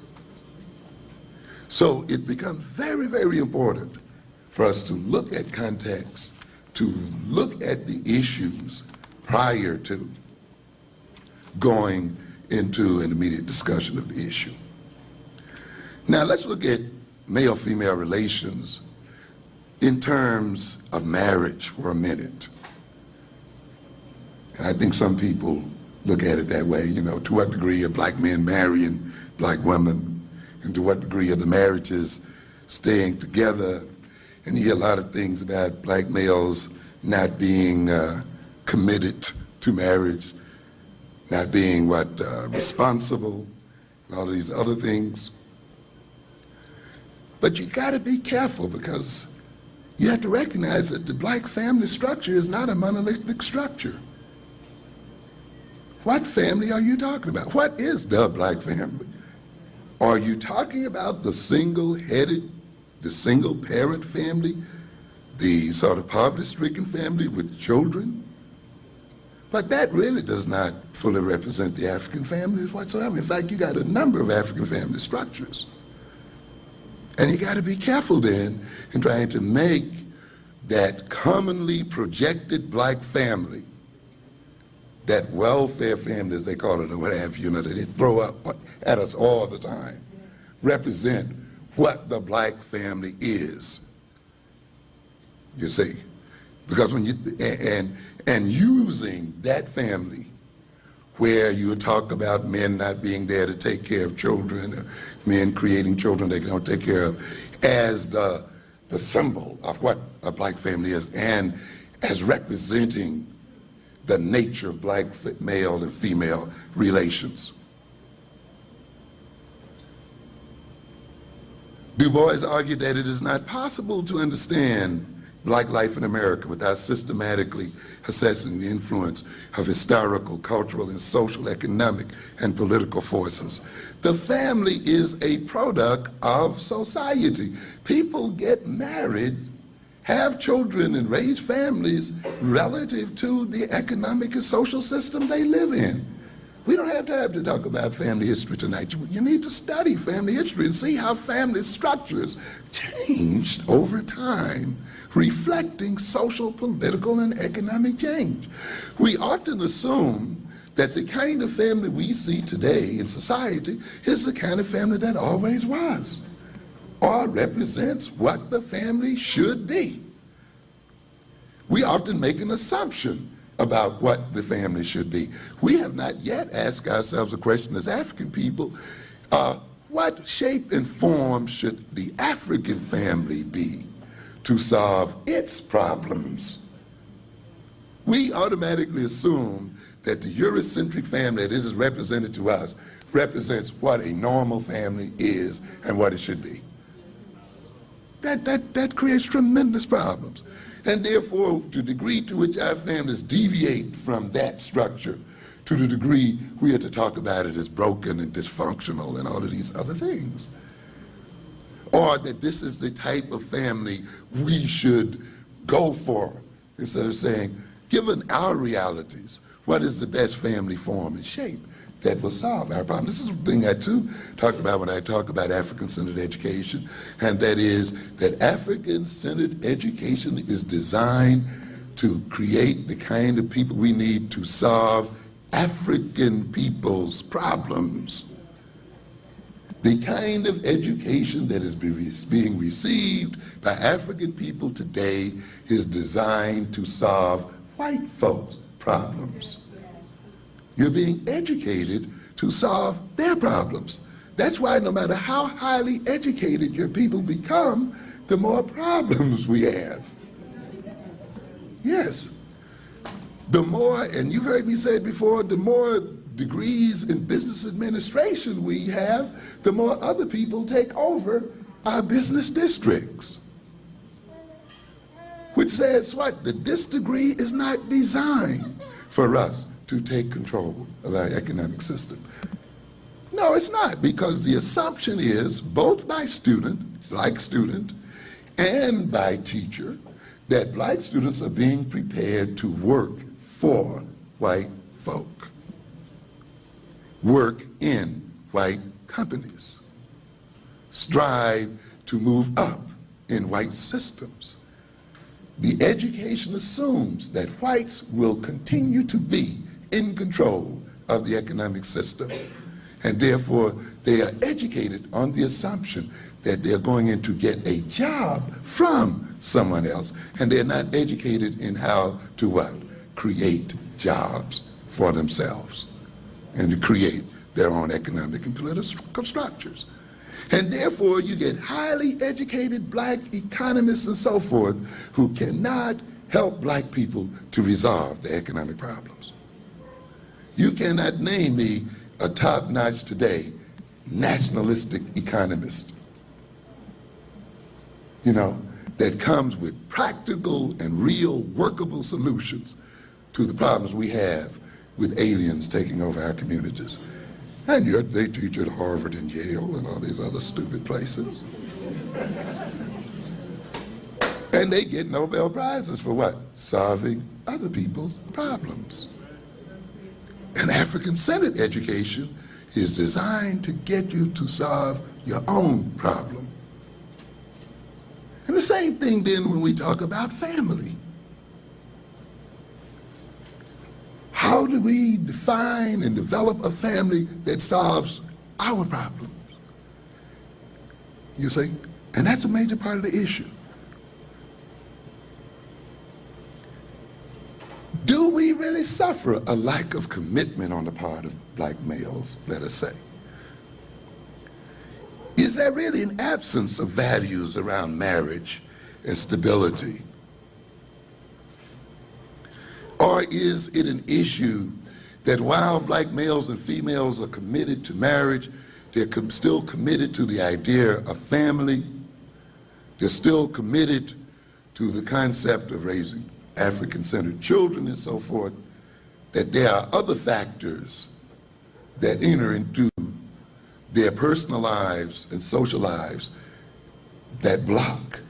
So it becomes very, very important for us to look at context, to look at the issues prior to going into an immediate discussion of the issue. Now let's look at male-female relations in terms of marriage for a minute. And I think some people look at it that way, you know, to what degree are black men marrying black women, and to what degree are the marriages staying together. And you hear a lot of things about black males not being committed to marriage, not being responsible, and all of these other things. But you got to be careful, because you have to recognize that the black family structure is not a monolithic structure. What family are you talking about? What is the black family? Are you talking about the single-headed, the single-parent family, the sort of poverty-stricken family with children? But that really does not fully represent the African families whatsoever. In fact, you got a number of African family structures. And you got to be careful then in trying to make that commonly projected black family, that welfare family, as they call it, or what have you, you know, that they throw up at us all the time, represent what the black family is. You see, because when you and using that family, where you talk about men not being there to take care of children, men creating children they don't take care of, as the symbol of what a black family is, and as representing the nature of black male and female relations. Du Bois argued that it is not possible to understand black life in America without systematically assessing the influence of historical, cultural, and social, economic, and political forces. The family is a product of society. People get married, have children, and raise families relative to the economic and social system they live in. We don't have time to talk about family history tonight. You need to study family history and see how family structures changed over time, reflecting social, political, and economic change. We often assume that the kind of family we see today in society is the kind of family that always was, or represents what the family should be. We often make an assumption about what the family should be. We have not yet asked ourselves a question as African people, what shape and form should the African family be to solve its problems? We automatically assume that the Eurocentric family that is represented to us represents what a normal family is and what it should be. That creates tremendous problems. And therefore, to the degree to which our families deviate from that structure, to the degree we are to talk about it as broken and dysfunctional and all of these other things. Or that this is the type of family we should go for, instead of saying, given our realities, what is the best family form and shape that will solve our problem? This is the thing I too talk about when I talk about African-centered education, and that is that African-centered education is designed to create the kind of people we need to solve African people's problems. The kind of education that is being received by African people today is designed to solve white folks' problems. You're being educated to solve their problems. That's why no matter how highly educated your people become, the more problems we have. Yes. The more, and you've heard me say it before, the more degrees in business administration we have, the more other people take over our business districts. Which says what? That this degree is not designed for us to take control of our economic system. No, it's not, because the assumption is, both by student, black student, and by teacher, that black students are being prepared to work for white folk, work in white companies, strive to move up in white systems. The education assumes that whites will continue to be in control of the economic system, and therefore they are educated on the assumption that they're going in to get a job from someone else, and they're not educated in how to what? Create jobs for themselves and to create their own economic and political structures. And therefore you get highly educated black economists and so forth who cannot help black people to resolve their economic problems. You cannot name me a top-notch today nationalistic economist, you know, that comes with practical and real workable solutions to the problems we have with aliens taking over our communities. And yet they teach at Harvard and Yale and all these other stupid places. And they get Nobel Prizes for what? Solving other people's problems. An African-centered education is designed to get you to solve your own problem. And the same thing then when we talk about family. How do we define and develop a family that solves our problems? You see? And that's a major part of the issue. Do we really suffer a lack of commitment on the part of black males, let us say? Is there really an absence of values around marriage and stability? Or is it an issue that while black males and females are committed to marriage, they're still committed to the idea of family, they're still committed to the concept of raising African-centered children and so forth, that there are other factors that enter into their personal lives and social lives that block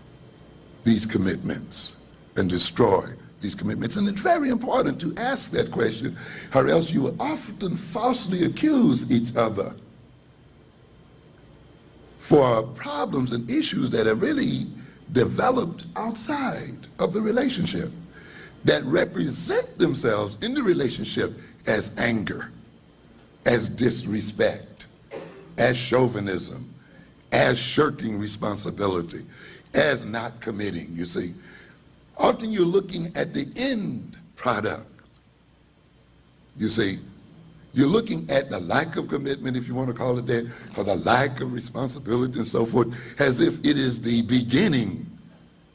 these commitments and destroy these commitments? And it's very important to ask that question, or else you will often falsely accuse each other for problems and issues that are really developed outside of the relationship, that represent themselves in the relationship as anger, as disrespect, as chauvinism, as shirking responsibility, as not committing, you see. Often you're looking at the end product, you see. You're looking at the lack of commitment, if you want to call it that, or the lack of responsibility and so forth, as if it is the beginning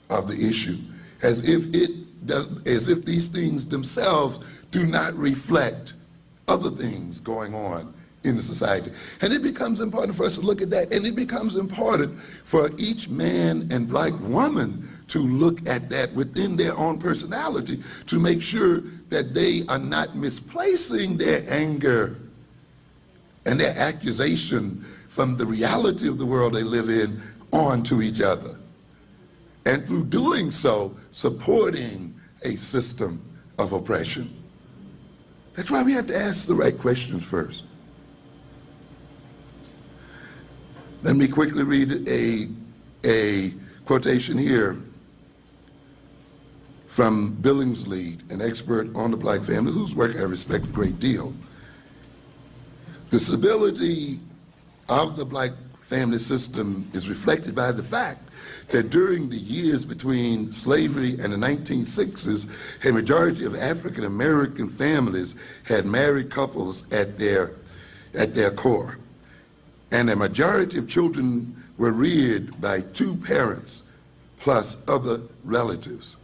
of the issue, as if these things themselves do not reflect other things going on in the society. And it becomes important for us to look at that, and it becomes important for each man and black woman to look at that within their own personality, to make sure that they are not misplacing their anger and their accusation from the reality of the world they live in onto each other. And through doing so, supporting a system of oppression. That's why we have to ask the right questions first. Let me quickly read a quotation here from Billingsley, an expert on the black family, whose work I respect a great deal. The stability of the black family system is reflected by the fact that during the years between slavery and the 1960s, a majority of African American families had married couples at their core. And a majority of children were reared by two parents plus other relatives.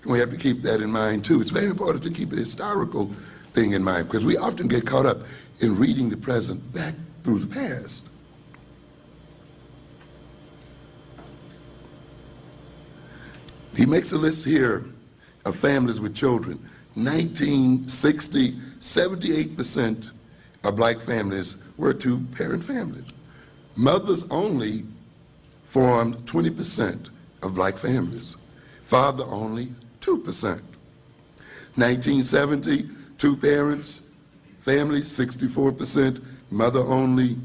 And we have to keep that in mind too. It's very important to keep a historical thing in mind, because we often get caught up in reading the present back through the past. He makes a list here of families with children. 1960, 78% of black families were two-parent families. Mothers only formed 20% of black families. Father only 2%. 1970, two parents, families 64%, mother only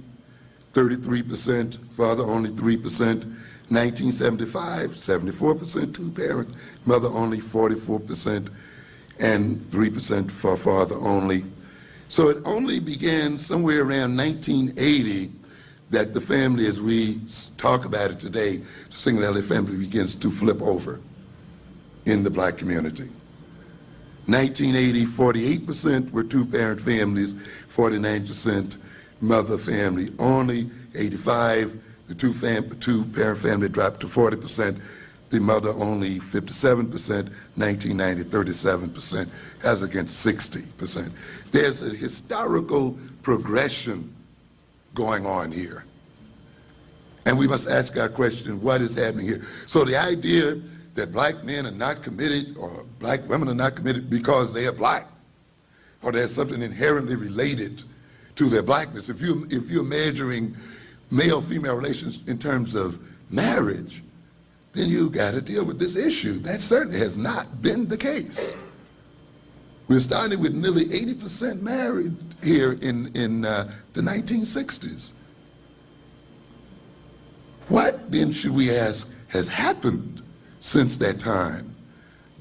33%, father only 3%. 1975, 74% two-parent, mother only 44%, and 3% for father only. So it only began somewhere around 1980 that the family, as we talk about it today, the single family begins to flip over in the black community. 1980, 48% were two-parent families, 49% mother family only. 85, the two-parent family dropped to 40%, the mother only 57%, 1990, 37%, as against 60%. There's a historical progression going on here. And we must ask our question, what is happening here? So the idea that black men are not committed or black women are not committed because they are black, or there's something inherently related to their blackness. If you're measuring male-female relations in terms of marriage, then you got to deal with this issue. That certainly has not been the case. We're starting with nearly 80% married here in the 1960s. What then should we ask has happened since that time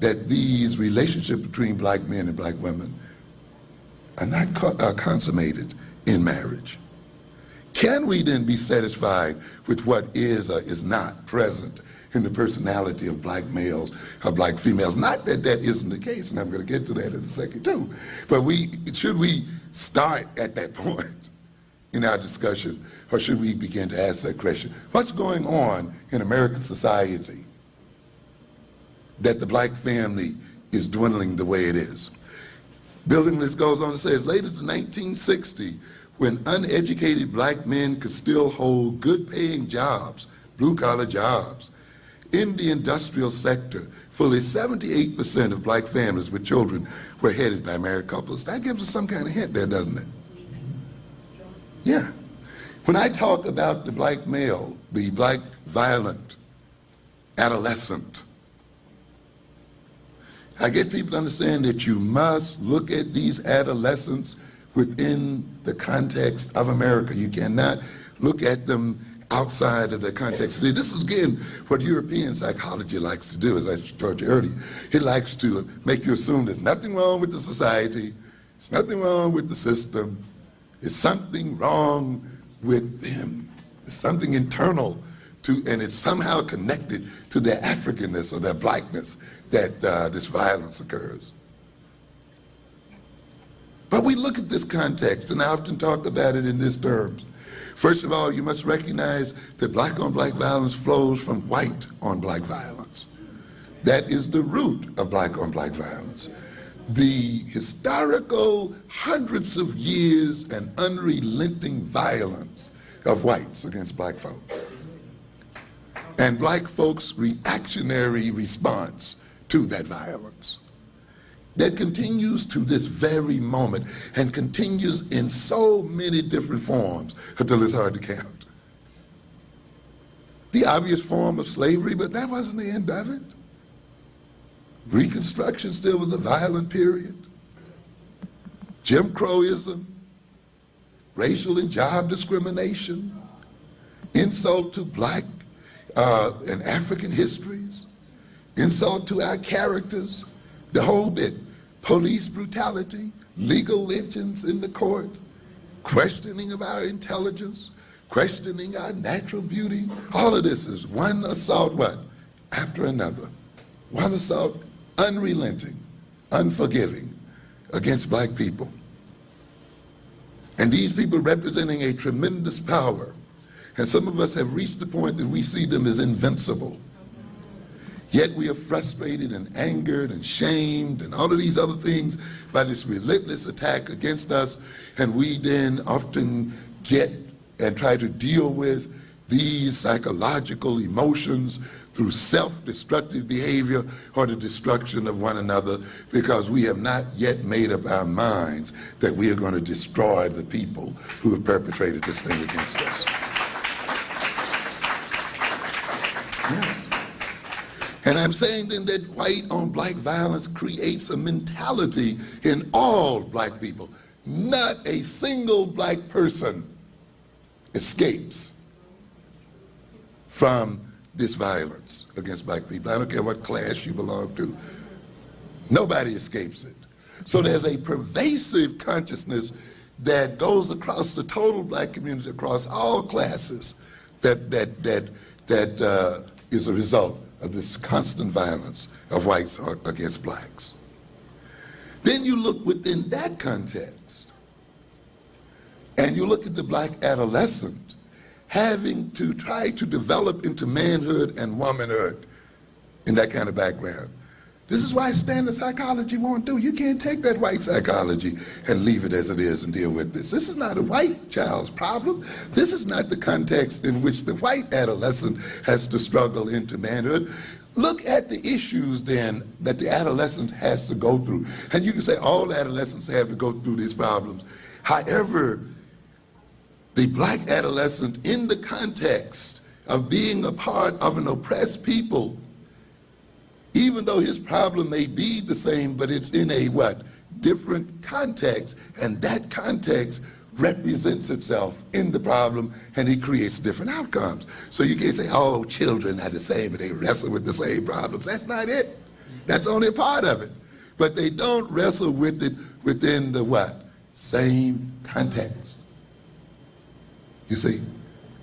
that these relationships between black men and black women are not consummated in marriage? Can we then be satisfied with what is or is not present in the personality of black males or black females? Not that that isn't the case, and I'm going to get to that in a second too, but should we start at that point in our discussion, or should we begin to ask that question? What's going on in American society that the black family is dwindling the way it is? Building list goes on to say, as late as 1960, when uneducated black men could still hold good-paying jobs, blue-collar jobs, in the industrial sector, fully 78% of black families with children were headed by married couples. That gives us some kind of hint there, doesn't it? Yeah. When I talk about the black male, the black violent adolescent, I get people to understand that you must look at these adolescents within the context of America. You cannot look at them outside of the context. See, this is again what European psychology likes to do, as I told you earlier. It likes to make you assume there's nothing wrong with the society, there's nothing wrong with the system, there's something wrong with them. There's something internal to, and it's somehow connected to their Africanness or their blackness that this violence occurs. But we look at this context, and I often talk about it in these terms. First of all, you must recognize that black-on-black violence flows from white-on-black violence. That is the root of black-on-black violence. The historical hundreds of years and unrelenting violence of whites against black folk. And black folks' reactionary response to that violence. That continues to this very moment and continues in so many different forms until it's hard to count. The obvious form of slavery, but that wasn't the end of it. Reconstruction still was a violent period. Jim Crowism, racial and job discrimination, insult to black and African histories, insult to our characters, the whole bit. Police brutality, legal lynchings in the court, questioning of our intelligence, questioning our natural beauty. All of this is one assault, what? After another. One assault, unrelenting, unforgiving against black people. And these people representing a tremendous power. And some of us have reached the point that we see them as invincible. Yet we are frustrated and angered and shamed and all of these other things by this relentless attack against us. And we then often get and try to deal with these psychological emotions through self-destructive behavior or the destruction of one another, because we have not yet made up our minds that we are going to destroy the people who have perpetrated this thing against us. Yes. And I'm saying then that white on black violence creates a mentality in all black people. Not a single black person escapes from this violence against black people. I don't care what class you belong to. Nobody escapes it. So there's a pervasive consciousness that goes across the total black community, across all classes, that is a result of this constant violence of whites against blacks. Then you look within that context, and you look at the black adolescent having to try to develop into manhood and womanhood in that kind of background. This is why standard psychology won't do. You can't take that white psychology and leave it as it is and deal with this. This is not a white child's problem. This is not the context in which the white adolescent has to struggle into manhood. Look at the issues then that the adolescent has to go through. And you can say all adolescents have to go through these problems. However, the black adolescent in the context of being a part of an oppressed people, even though his problem may be the same, but it's in a what? Different context, and that context represents itself in the problem, and it creates different outcomes. So you can't say, oh, children are the same, but they wrestle with the same problems. That's not it. That's only a part of it. But they don't wrestle with it within the what? Same context. You see?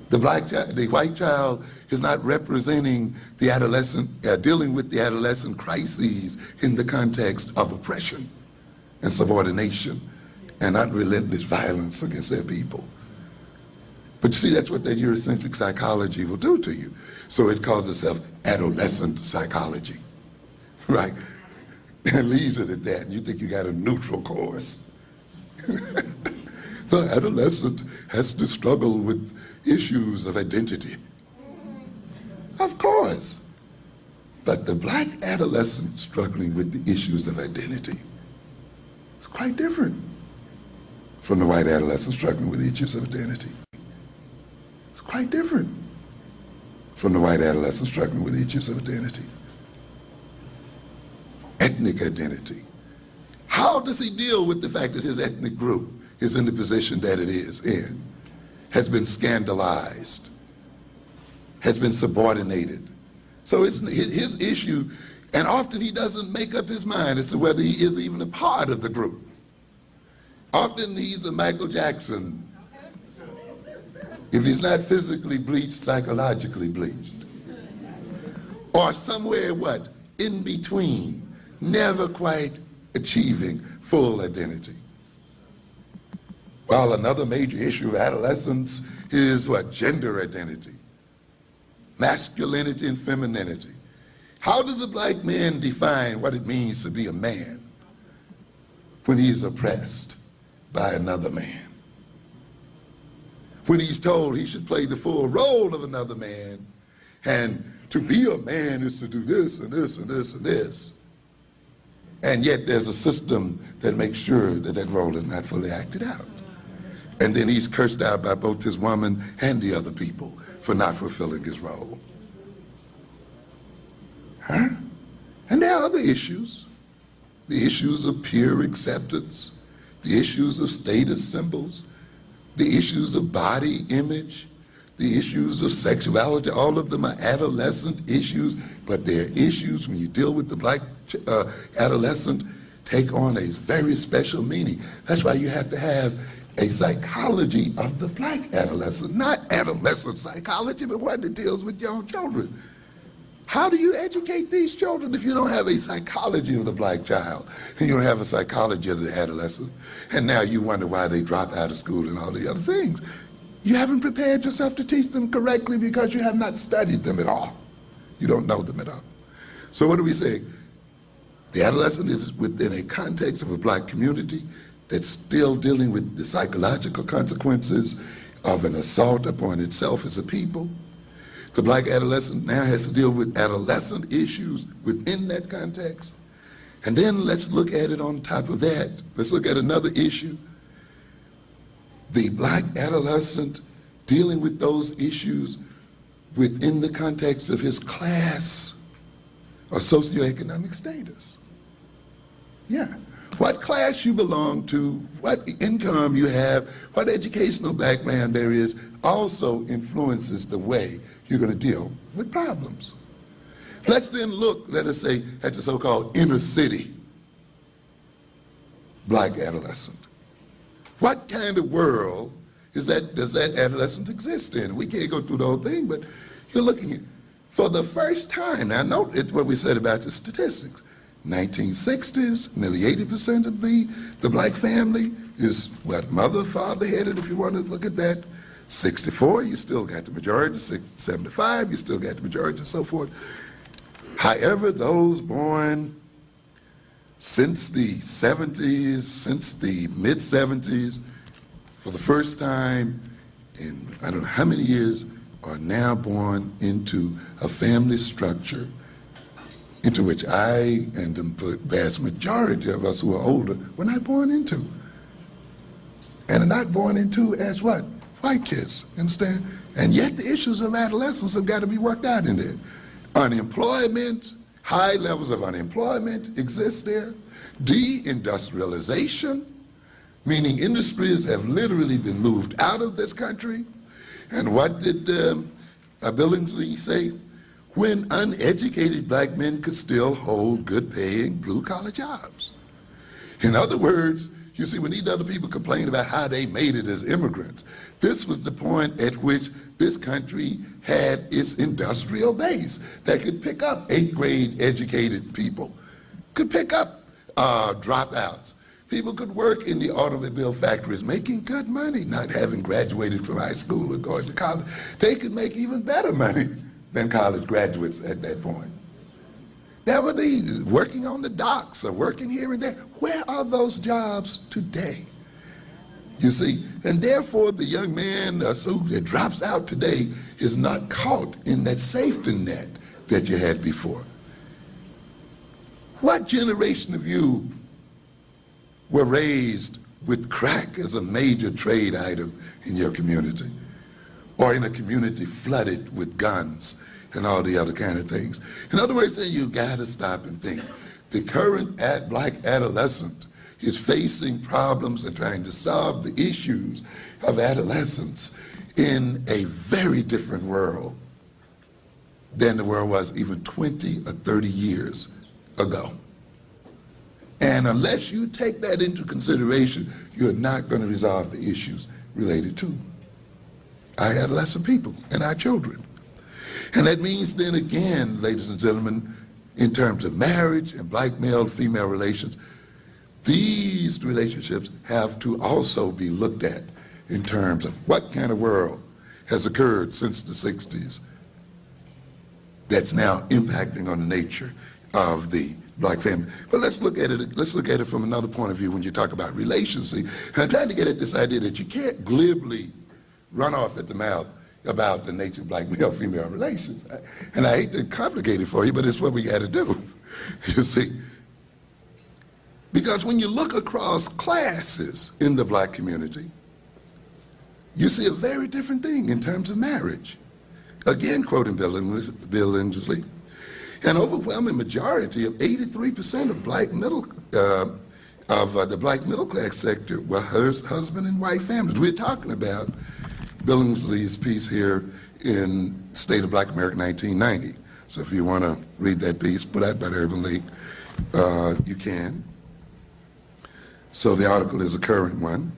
The white child is not representing the adolescent, dealing with the adolescent crises in the context of oppression and subordination and unrelentless violence against their people. But you see, that's what that Eurocentric psychology will do to you. So it calls itself adolescent psychology, right? And leaves it at that. And you think you got a neutral course. The adolescent has to struggle with issues of identity. Of course. But the black adolescent struggling with the issues of identity is quite different from the white adolescent struggling with the issues of identity. It's quite different from the white adolescent struggling with the issues of identity. Ethnic identity. How does he deal with the fact that his ethnic group is in the position that it is in, has been scandalized, has been subordinated? So it's his issue, and often he doesn't make up his mind as to whether he is even a part of the group. Often he's a Michael Jackson. If he's not physically bleached, psychologically bleached. Or somewhere, what? In between, never quite achieving full identity. While another major issue of adolescence is what? Gender identity. Masculinity and femininity. How does a black man define what it means to be a man when he's oppressed by another man? When he's told he should play the full role of another man, and to be a man is to do this and this and this and this. And yet there's a system that makes sure that that role is not fully acted out. And then he's cursed out by both his woman and the other people for not fulfilling his role. Huh? And there are other issues. The issues of peer acceptance, the issues of status symbols, the issues of body image, the issues of sexuality. All of them are adolescent issues, but they're issues when you deal with the black adolescent take on a very special meaning. That's why you have to have a psychology of the black adolescent, not adolescent psychology, but one that deals with young children. How do you educate these children if you don't have a psychology of the black child and you don't have a psychology of the adolescent? And now you wonder why they drop out of school and all the other things. You haven't prepared yourself to teach them correctly because you have not studied them at all. You don't know them at all. So what do we say? The adolescent is within a context of a black community that's still dealing with the psychological consequences of an assault upon itself as a people. The black adolescent now has to deal with adolescent issues within that context. And then let's look at it on top of that. Let's look at another issue. The black adolescent dealing with those issues within the context of his class or socioeconomic status. Yeah. What class you belong to, what income you have, what educational background there is, also influences the way you're going to deal with problems. Let's then look, let us say, at the so-called inner city black adolescent. What kind of world does that adolescent exist in? We can't go through the whole thing, but you're looking at, for the first time, now note what we said about the statistics. 1960s, nearly 80% of the black family is what, mother, father headed, if you want to look at that. 64, you still got the majority. 75, you still got the majority, and so forth. However, those born since the 70s, since the mid-70s, for the first time in I don't know how many years, are now born into a family structure into which I and the vast majority of us who are older were not born into. And are not born into as what? White kids, understand? And yet the issues of adolescence have got to be worked out in there. Unemployment, high levels of unemployment exist there. Deindustrialization, meaning industries have literally been moved out of this country. And what did Billingsley say? When uneducated black men could still hold good-paying blue-collar jobs. In other words, you see, when these other people complain about how they made it as immigrants, this was the point at which this country had its industrial base that could pick up 8th grade educated people, could pick up dropouts. People could work in the automobile factories making good money, not having graduated from high school or going to college. They could make even better money than college graduates at that point. There were these working on the docks or working here and there. Where are those jobs today? You see, and therefore the young man that drops out today is not caught in that safety net that you had before. What generation of you were raised with crack as a major trade item in your community, or in a community flooded with guns and all the other kind of things? In other words, you got to stop and think. The current black adolescent is facing problems and trying to solve the issues of adolescence in a very different world than the world was even 20 or 30 years ago. And unless you take that into consideration, you're not going to resolve the issues related to our adolescent people and our children. And that means then again, ladies and gentlemen, in terms of marriage and black male-female relations, these relationships have to also be looked at in terms of what kind of world has occurred since the 60s that's now impacting on the nature of the black family. But let's look at it from another point of view when you talk about relations. And I'm trying to get at this idea that you can't glibly run off at the mouth about the nature of black male-female relations. And I hate to complicate it for you, but it's what we got to do, you see. Because when you look across classes in the black community, you see a very different thing in terms of marriage. Again, quoting Bill Inslee, an overwhelming majority of 83% of the black middle class sector were husband and wife families. We're talking about Billingsley's piece here in State of Black America 1990. So if you want to read that piece put out by the Urban League, you can. So the article is a current one.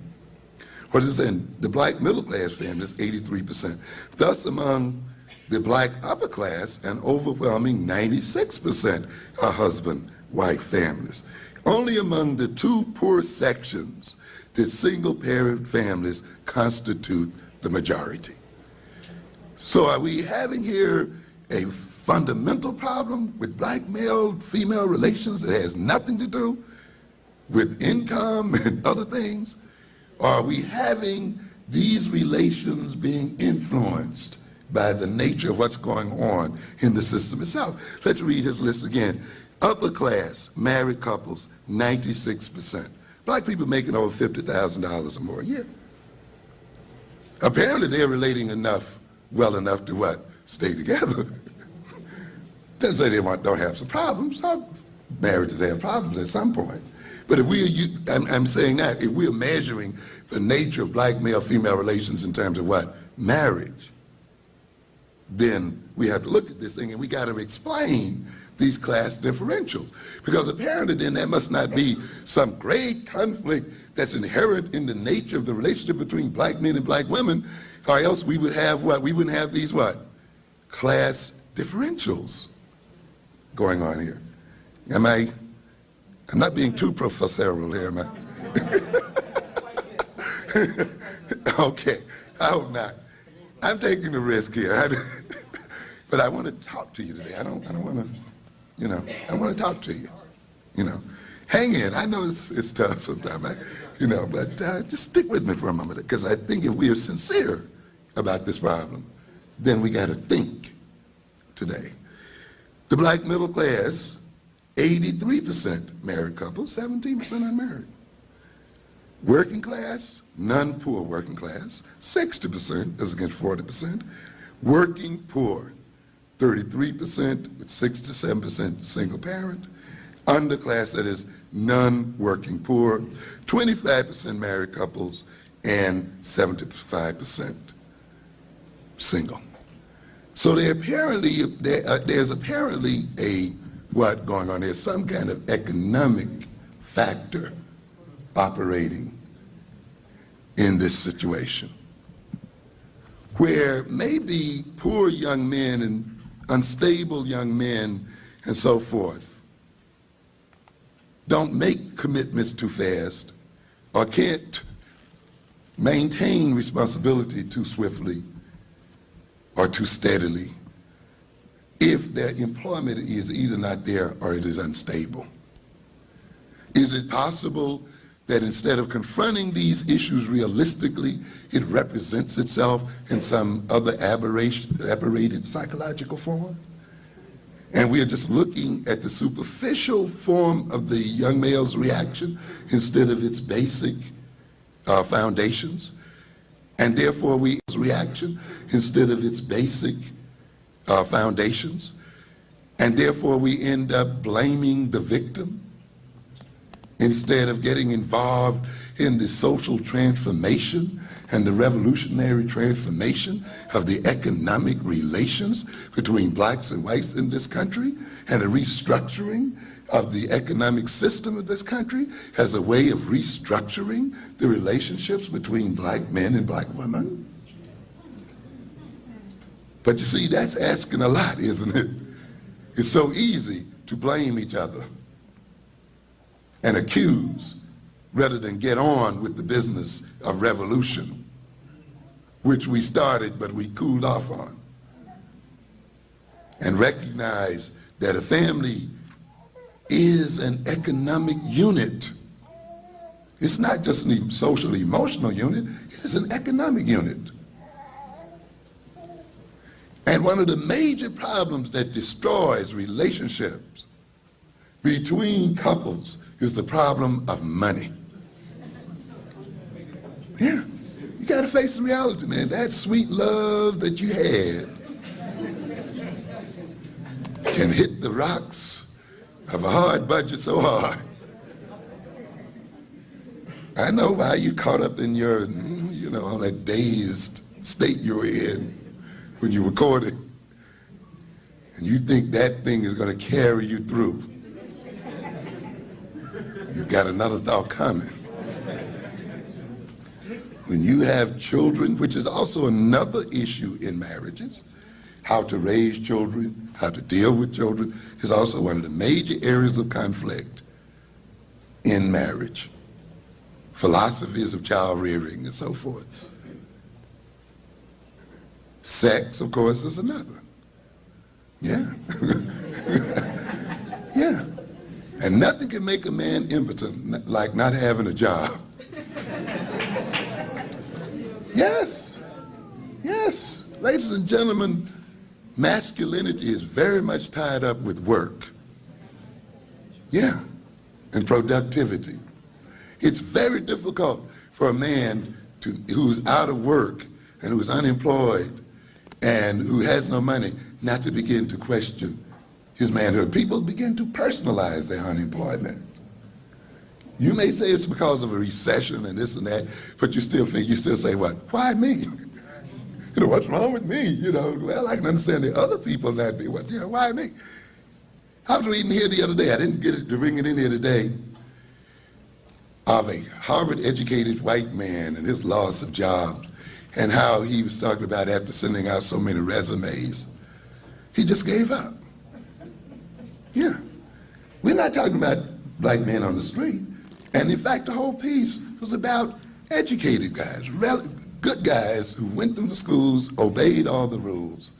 What is in the black middle class families, 83%. Thus, among the black upper class, an overwhelming 96% are husband-wife families. Only among the two poor sections did single-parent families constitute the majority. So are we having here a fundamental problem with black male-female relations that has nothing to do with income and other things? Or are we having these relations being influenced by the nature of what's going on in the system itself? Let's read his list again. Upper class, married couples, 96%. Black people making over $50,000 or more a year. Apparently they're relating well enough to what? Stay together. Doesn't say they don't have some problems. Some marriages have problems at some point. But if I'm saying that, if we're measuring the nature of black male-female relations in terms of what? Marriage, then we have to look at this thing and we got to explain these class differentials. Because apparently then there must not be some great conflict that's inherent in the nature of the relationship between black men and black women, or else we would have what? We wouldn't have these what? Class differentials going on here. I'm not being too professorial here, am I? Okay, I hope not. I'm taking the risk here. But I want to talk to you today. I don't want to, I want to talk to you. Hang in. I know it's tough sometimes, but just stick with me for a moment, because I think if we are sincere about this problem, then we got to think today. The black middle class, 83% married couples, 17% unmarried. Working class, non-poor working class, 60% as against 40%. Working poor, 33% with 67% single parent. Underclass, that is non-working poor, 25% married couples, and 75% single. So there's apparently what going on? There's some kind of economic factor operating in this situation, where maybe poor young men and unstable young men and so forth don't make commitments too fast or can't maintain responsibility too swiftly or too steadily if their employment is either not there or it is unstable. Is it possible that instead of confronting these issues realistically, it represents itself in some other aberrated psychological form? And we are just looking at the superficial form of the young male's reaction instead of its basic foundations. And therefore reaction instead of its basic foundations. And therefore we end up blaming the victim instead of getting involved in the social transformation and the revolutionary transformation of the economic relations between blacks and whites in this country, and a restructuring of the economic system of this country as a way of restructuring the relationships between black men and black women. But you see, that's asking a lot, isn't it? It's so easy to blame each other and accuse rather than get on with the business of revolution, which we started but we cooled off on, and recognize that a family is an economic unit. It's not just a social emotional unit, it is an economic unit. And one of the major problems that destroys relationships between couples is the problem of money. Yeah, you gotta face the reality, man. That sweet love that you had can hit the rocks of a hard budget so hard. I know why you caught up in your, all that dazed state you were in when you recorded, and you think that thing is gonna carry you through. You've got another thought coming. When you have children, which is also another issue in marriages, how to raise children, how to deal with children, is also one of the major areas of conflict in marriage. Philosophies of child rearing and so forth. Sex, of course, is another. Yeah. Yeah. And nothing can make a man impotent like not having a job. Yes. Yes. Ladies and gentlemen, masculinity is very much tied up with work. Yeah. And productivity. It's very difficult for a man who's out of work and who's unemployed and who has no money not to begin to question his manhood. People begin to personalize their unemployment. You may say it's because of a recession and this and that, but you still say, what? Why me? You know, what's wrong with me? You know, well, I can understand the other people not be, what, you know, why me? I was reading here the other day, I didn't get it to bring it in here today, of a Harvard-educated white man and his loss of jobs, and how he was talking about after sending out so many resumes, he just gave up. Yeah. We're not talking about black men on the street. And in fact, the whole piece was about educated guys, good guys who went through the schools, obeyed all the rules,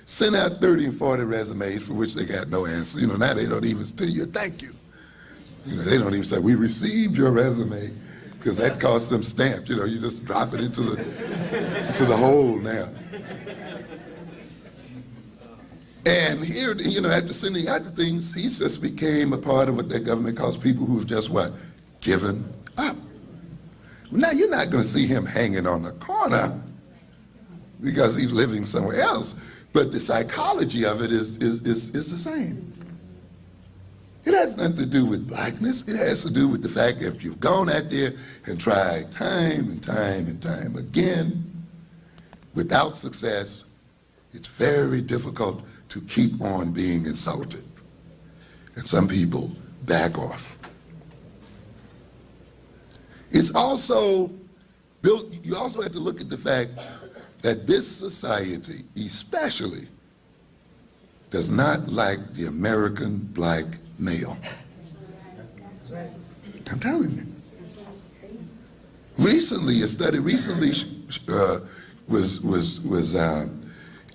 sent out 30 and 40 resumes for which they got no answer. You know, now they don't even tell you a thank you. You know, they don't even say, we received your resume, because that costs them stamps. You know, you just drop it into the hole now. And here, you know, after sending out the things, he just became a part of what that government calls people who've just, what, given up. Now, you're not going to see him hanging on the corner because he's living somewhere else, but the psychology of it is the same. It has nothing to do with blackness. It has to do with the fact that if you've gone out there and tried time and time and time again without success, it's very difficult to keep on being insulted. And some people back off. It's also built, you also have to look at the fact that this society especially does not like the American black male. I'm telling you. Recently, a study was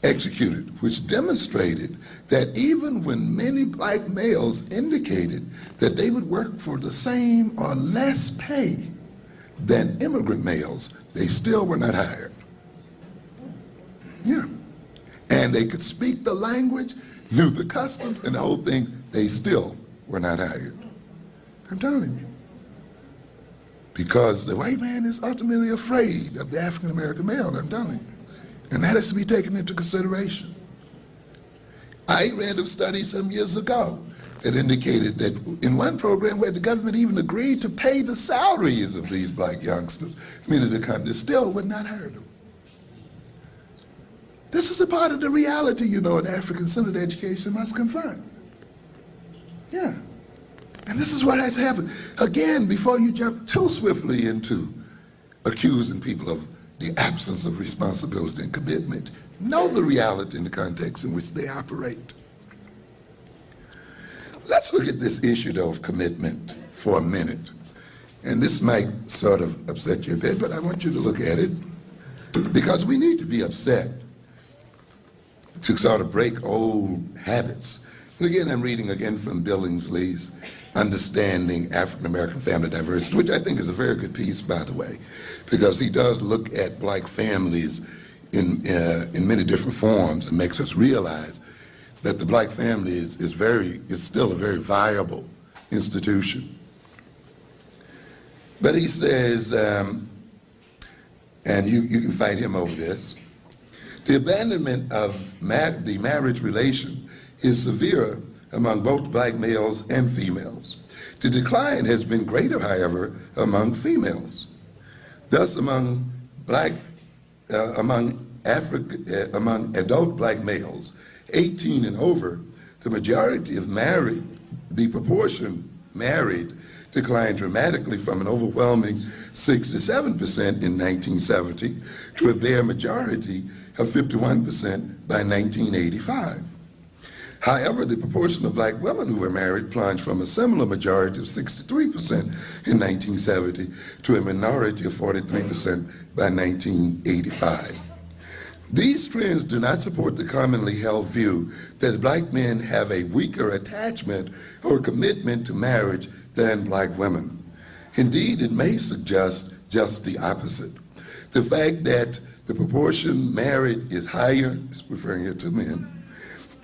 executed, which demonstrated that even when many black males indicated that they would work for the same or less pay than immigrant males, they still were not hired. Yeah. And they could speak the language, knew the customs, and the whole thing, they still were not hired. I'm telling you. Because the white man is ultimately afraid of the African-American male, I'm telling you. And that has to be taken into consideration. I read a study some years ago that indicated that in one program where the government even agreed to pay the salaries of these black youngsters, many of the companies still would not hire them. This is a part of the reality, you know, an African-centered education must confront. Yeah. And this is what has happened. Again, before you jump too swiftly into accusing people of the absence of responsibility and commitment, know the reality and the context in which they operate. Let's look at this issue, though, of commitment for a minute. And this might sort of upset you a bit, but I want you to look at it because we need to be upset to sort of break old habits. And again, I'm reading again from Billingsley's Understanding African-American Family Diversity, which I think is a very good piece, by the way, because he does look at black families in many different forms and makes us realize that the black family is still a very viable institution. But he says, and you can fight him over this, the abandonment of the marriage relation is severe among both black males and females. The decline has been greater, however, among females. Thus, among adult black males, 18 and over, the proportion married declined dramatically from an overwhelming 67% in 1970 to a bare majority of 51% by 1985. However, the proportion of black women who were married plunged from a similar majority of 63% in 1970 to a minority of 43% by 1985. These trends do not support the commonly held view that black men have a weaker attachment or commitment to marriage than black women. Indeed, it may suggest just the opposite. The fact that the proportion married is higher, referring here to men,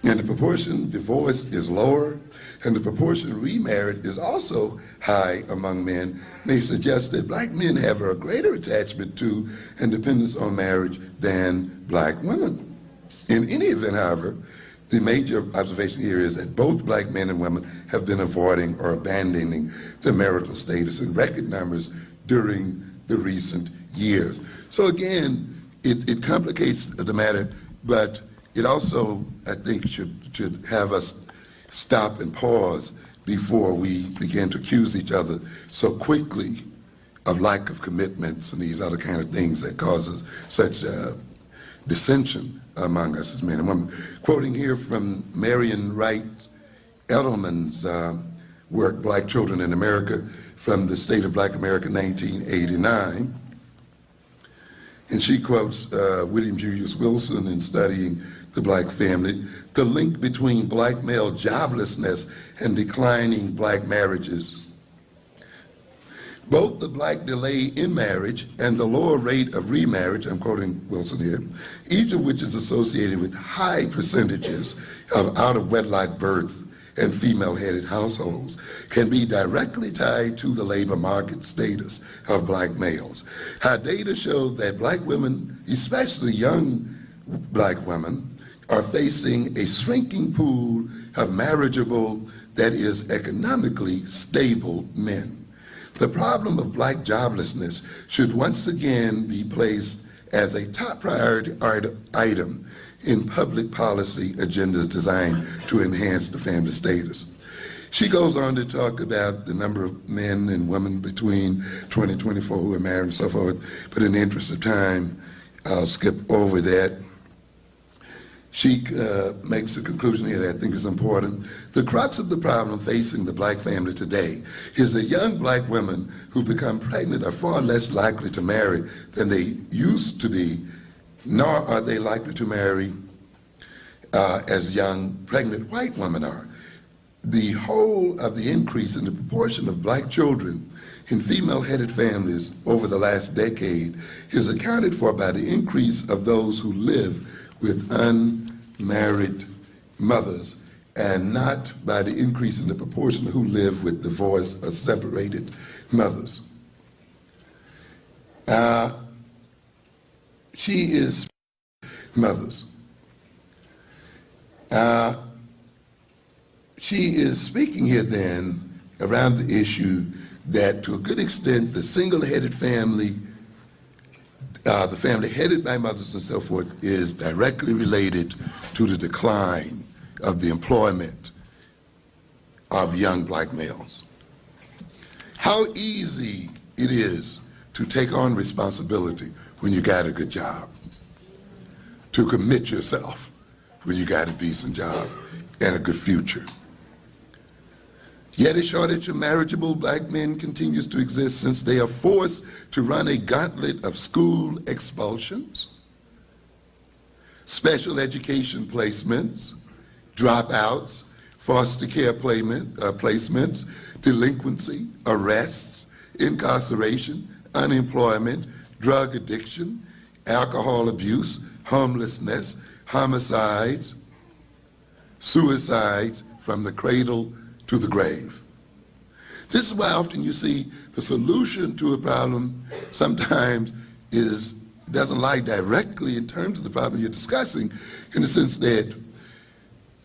and the proportion divorced is lower, and the proportion remarried is also high among men, may suggest that black men have a greater attachment to and dependence on marriage than black women. In any event, however, the major observation here is that both black men and women have been avoiding or abandoning their marital status in record numbers during the recent years. So again, it complicates the matter, but it also, I think, should have us stop and pause before we begin to accuse each other so quickly of lack of commitments and these other kind of things that causes such dissension among us as men and women. Quoting here from Marian Wright Edelman's work, Black Children in America, from the State of Black America, 1989, and she quotes William Julius Wilson in studying the black family, the link between black male joblessness and declining black marriages. Both the black delay in marriage and the lower rate of remarriage, I'm quoting Wilson here, each of which is associated with high percentages of out-of-wedlock birth and female-headed households, can be directly tied to the labor market status of black males. Our data show that black women, especially young black women, are facing a shrinking pool of marriageable, that is, economically stable men. The problem of black joblessness should once again be placed as a top priority item in public policy agendas designed to enhance the family status. She goes on to talk about the number of men and women between 20 and 24 who are married and so forth, but in the interest of time, I'll skip over that. She makes a conclusion here that I think is important. The crux of the problem facing the black family today is that young black women who become pregnant are far less likely to marry than they used to be, nor are they likely to marry as young pregnant white women are. The whole of the increase in the proportion of black children in female-headed families over the last decade is accounted for by the increase of those who live with unmarried mothers, and not by the increase in the proportion who live with divorced or separated mothers. She is mothers. She is speaking here then around the issue that to a good extent the single-headed family, the family headed by mothers and so forth, is directly related to the decline of the employment of young black males. How easy it is to take on responsibility when you got a good job, to commit yourself when you got a decent job and a good future. Yet a shortage of marriageable black men continues to exist since they are forced to run a gauntlet of school expulsions, special education placements, dropouts, foster care placements, delinquency, arrests, incarceration, unemployment, drug addiction, alcohol abuse, homelessness, homicides, suicides from the cradle to the grave. This is why often you see the solution to a problem sometimes doesn't lie directly in terms of the problem you're discussing, in the sense that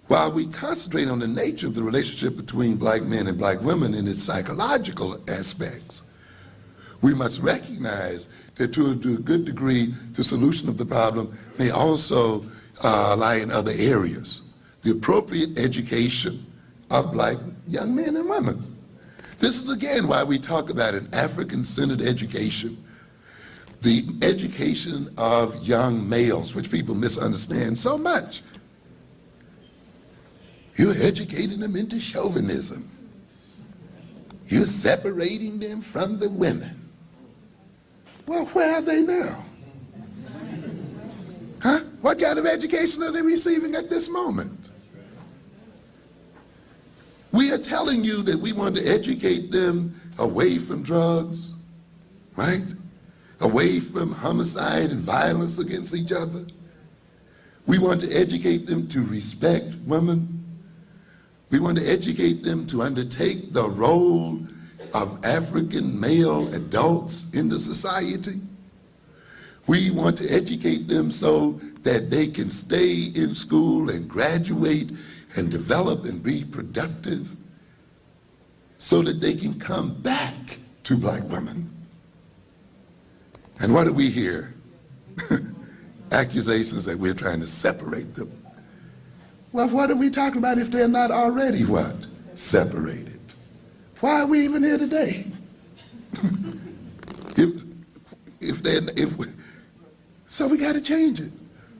while we concentrate on the nature of the relationship between black men and black women in its psychological aspects, we must recognize that to a good degree, the solution of the problem may also lie in other areas. The appropriate education of black young men and women, This is again why we talk about an African-centered education, the education of young males, which people misunderstand so much. You're educating them into chauvinism. You're separating them from the women. Well, where are they now? Huh? What kind of education are they receiving at this moment? We are telling you that we want to educate them away from drugs, right? Away from homicide and violence against each other. We want to educate them to respect women. We want to educate them to undertake the role of African male adults in the society. We want to educate them so that they can stay in school and graduate and develop and be productive so that they can come back to black women. And what do we hear? Accusations that we're trying to separate them. Well, what are we talking about if they're not already what? Separated. Why are we even here today? So we got to change it.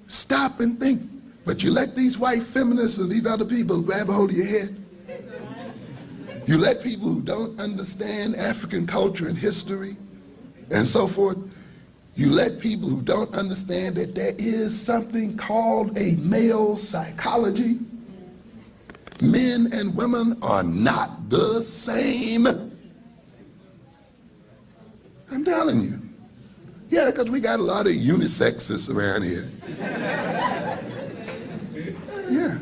Stop and think. But you let these white feminists and these other people grab a hold of your head. You let people who don't understand African culture and history and so forth, you let people who don't understand that there is something called a male psychology. Men and women are not the same. I'm telling you. Yeah, because we got a lot of unisexists around here. Yeah.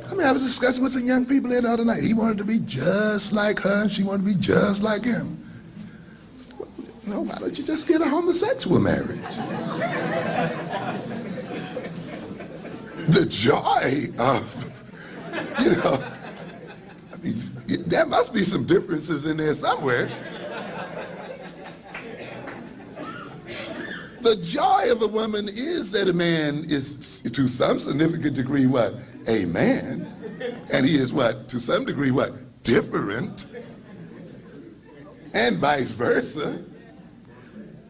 I mean, I was discussing with some young people there the other night. He wanted to be just like her, and she wanted to be just like him. No, why don't you just get a homosexual marriage? The joy of, I mean, there must be some differences in there somewhere. The joy of a woman is that a man is, to some significant degree, what? A man. And he is what? To some degree, what? Different. And vice versa.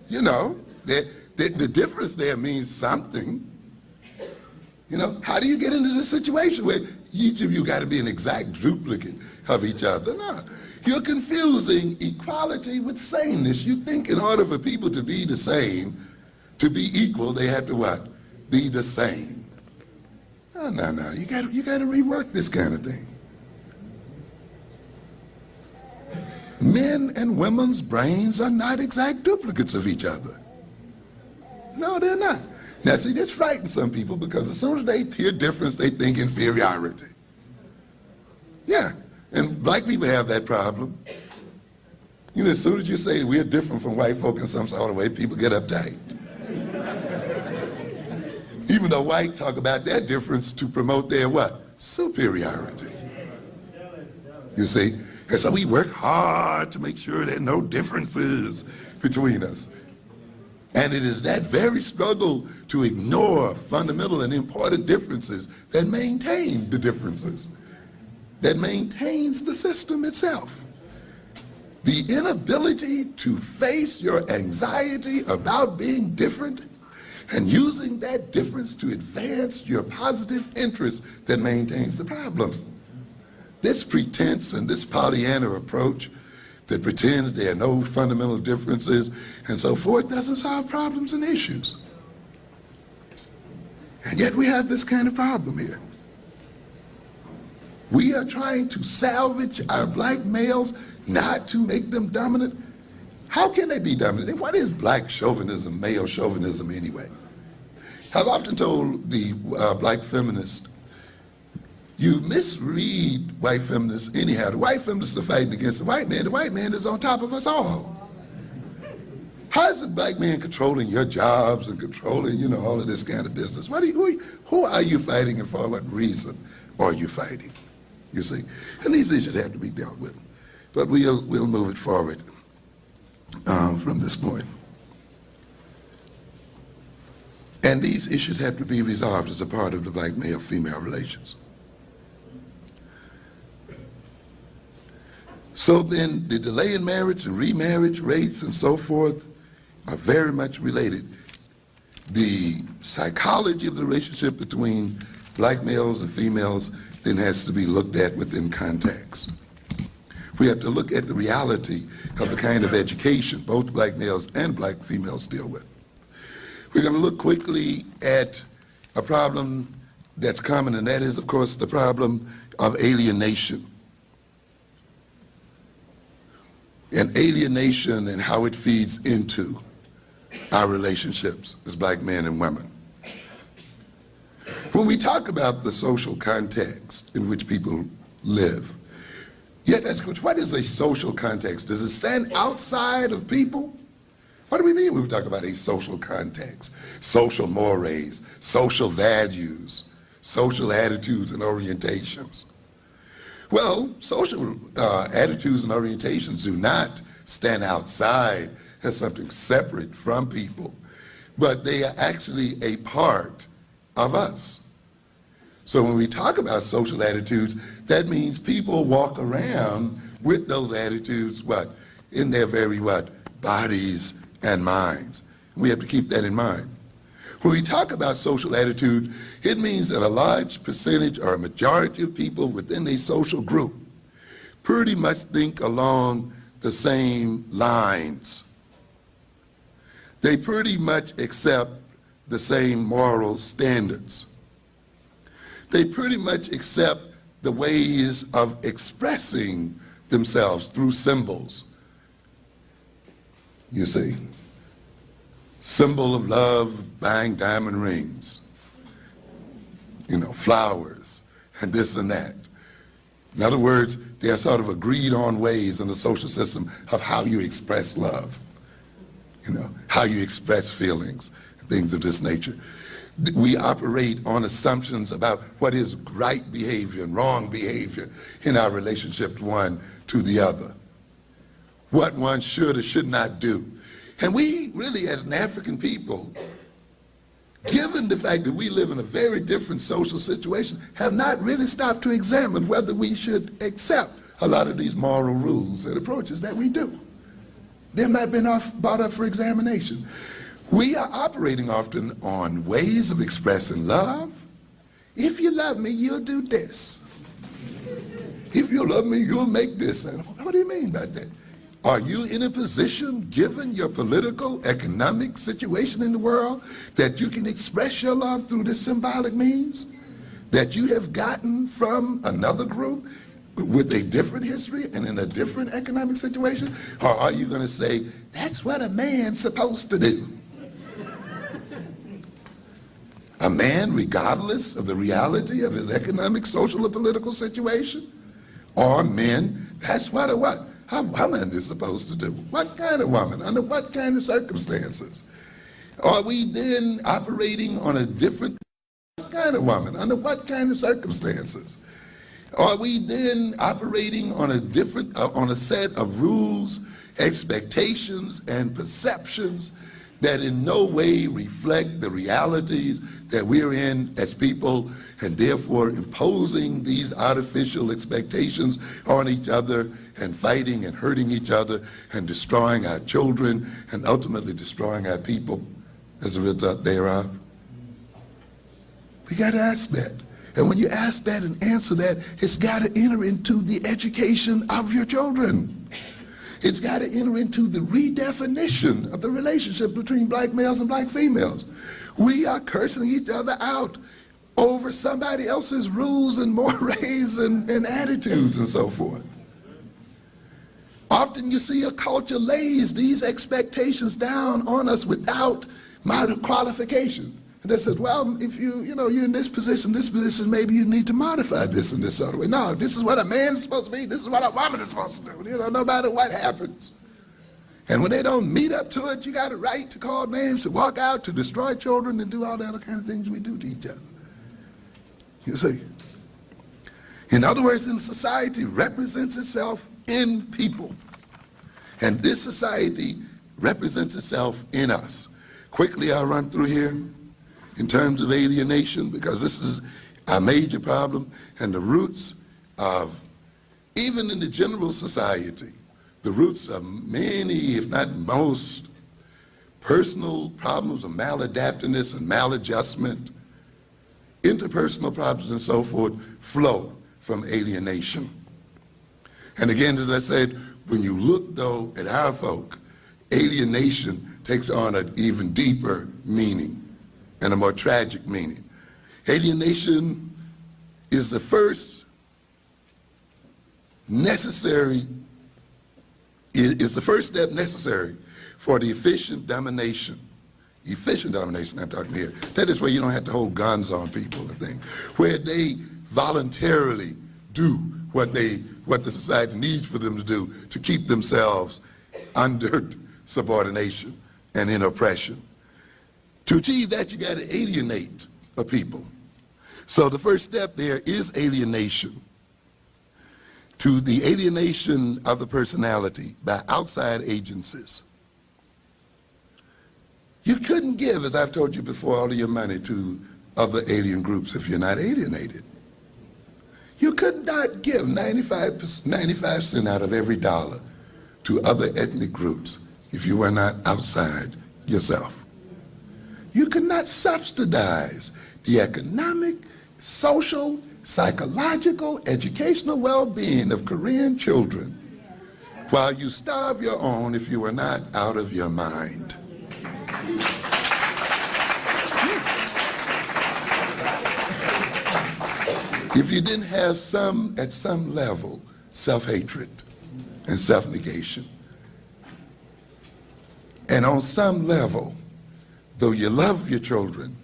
You know, the difference there means something. You know, how do you get into this situation where each of you got to be an exact duplicate of each other? No, you're confusing equality with sameness. You think in order for people to be the same, to be equal, they have to what? Be the same. No. You got to rework this kind of thing. Men and women's brains are not exact duplicates of each other. No, they're not. Now, see, this frightens some people because as soon as they hear difference, they think inferiority. Yeah, and black people have that problem. You know, as soon as you say we're different from white folk in some sort of way, people get uptight. Even though white talk about that difference to promote their what? Superiority. You see? And so we work hard to make sure there are no differences between us. And it is that very struggle to ignore fundamental and important differences that maintain the differences, that maintains the system itself. The inability to face your anxiety about being different and using that difference to advance your positive interest that maintains the problem. This pretense and this Pollyanna approach that pretends there are no fundamental differences and so forth doesn't solve problems and issues. And yet we have this kind of problem here. We are trying to salvage our black males, not to make them dominant. How can they be dominant? What is black chauvinism, male chauvinism anyway? I've often told the black feminists, you misread white feminists anyhow. The white feminists are fighting against the white man. The white man is on top of us all. How is the black man controlling your jobs and controlling, all of this kind of business? Who are you fighting and for what reason are you fighting? You see? And these issues have to be dealt with. But we'll move it forward from this point. And these issues have to be resolved as a part of the black male-female relations. So then the delay in marriage and remarriage rates and so forth are very much related. The psychology of the relationship between black males and females then has to be looked at within context. We have to look at the reality of the kind of education both black males and black females deal with. We're going to look quickly at a problem that's common, and that is, of course, the problem of alienation. And alienation and how it feeds into our relationships as black men and women. When we talk about the social context in which people live, yet that's what is a social context? Does it stand outside of people? What do we mean when we talk about a social context? Social mores, social values, social attitudes and orientations. Well, social attitudes and orientations do not stand outside as something separate from people, but they are actually a part of us. So when we talk about social attitudes, that means people walk around with those attitudes, what? In their very what? Bodies and minds. We have to keep that in mind. When we talk about social attitude, it means that a large percentage or a majority of people within a social group pretty much think along the same lines. They pretty much accept the same moral standards. They pretty much accept the ways of expressing themselves through symbols. You see, symbol of love, buying diamond rings, you know, flowers, and this and that. In other words, they are sort of agreed on ways in the social system of how you express love, you know, how you express feelings, things of this nature. We operate on assumptions about what is right behavior and wrong behavior in our relationship one to the other, what one should or should not do. And we really, as an African people, given the fact that we live in a very different social situation, have not really stopped to examine whether we should accept a lot of these moral rules and approaches that we do. They have not been brought up for examination. We are operating often on ways of expressing love. If you love me, you'll do this. If you love me, you'll make this. And what do you mean by that? Are you in a position, given your political, economic situation in the world, that you can express your love through this symbolic means that you have gotten from another group with a different history and in a different economic situation? Or are you going to say, that's what a man's supposed to do? A man, regardless of the reality of his economic, social, or political situation? Or men, that's what a what? A woman is supposed to do. What kind of woman? Under what kind of circumstances? Are we then operating on a different kind of woman? Under what kind of circumstances? Are we then operating on a different, on a set of rules, expectations, and perceptions that in no way reflect the realities that we're in as people, and therefore imposing these artificial expectations on each other and fighting and hurting each other and destroying our children and ultimately destroying our people as a result thereof? We got to ask that. And when you ask that and answer that, it's got to enter into the education of your children. It's got to enter into the redefinition of the relationship between black males and black females. We are cursing each other out over somebody else's rules and mores and attitudes and so forth. Often you see a culture lays these expectations down on us without qualification. And they said, well, if you're in this position, maybe you need to modify this in this sort of way. No, this is what a man is supposed to be. This is what a woman is supposed to do, no matter what happens. And when they don't meet up to it, you got a right to call names, to walk out, to destroy children, and do all the other kind of things we do to each other. You see? In other words, in society represents itself in people. And this society represents itself in us. Quickly, I'll run through here in terms of alienation, because this is a major problem, and the roots of even in the general society, the roots of many, if not most, personal problems of maladaptiveness and maladjustment, interpersonal problems and so forth, flow from alienation. And again, as I said, when you look though at our folk, alienation takes on an even deeper meaning and a more tragic meaning. Alienation is the first necessary, is the first step necessary for the efficient domination I'm talking here. That is where you don't have to hold guns on people and things, where they voluntarily do what the society needs for them to do to keep themselves under subordination and in oppression. To achieve that, you got to alienate a people. So the first step there is alienation. To the alienation of the personality by outside agencies. You couldn't give, as I've told you before, all of your money to other alien groups if you're not alienated. You could not give 95 cents out of every dollar to other ethnic groups if you were not outside yourself. You could not subsidize the economic, social, psychological, educational well-being of Korean children while you starve your own if you were not out of your mind. If you didn't have at some level, self-hatred and self-negation, and on some level, though you love your children,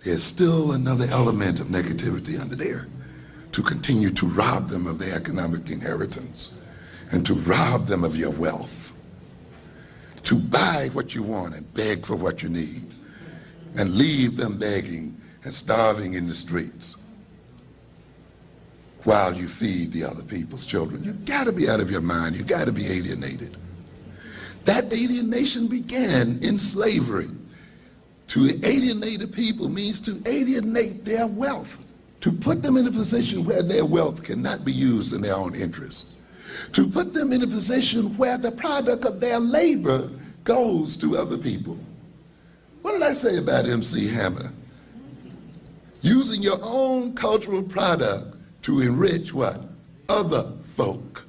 there's still another element of negativity under there to continue to rob them of their economic inheritance and to rob them of your wealth, to buy what you want and beg for what you need and leave them begging and starving in the streets while you feed the other people's children. You gotta be out of your mind. You gotta be alienated. That alienation began in slavery. To alienate a people means to alienate their wealth, to put them in a position where their wealth cannot be used in their own interest, to put them in a position where the product of their labor goes to other people. What did I say about MC Hammer? Using your own cultural product to enrich what? Other folk.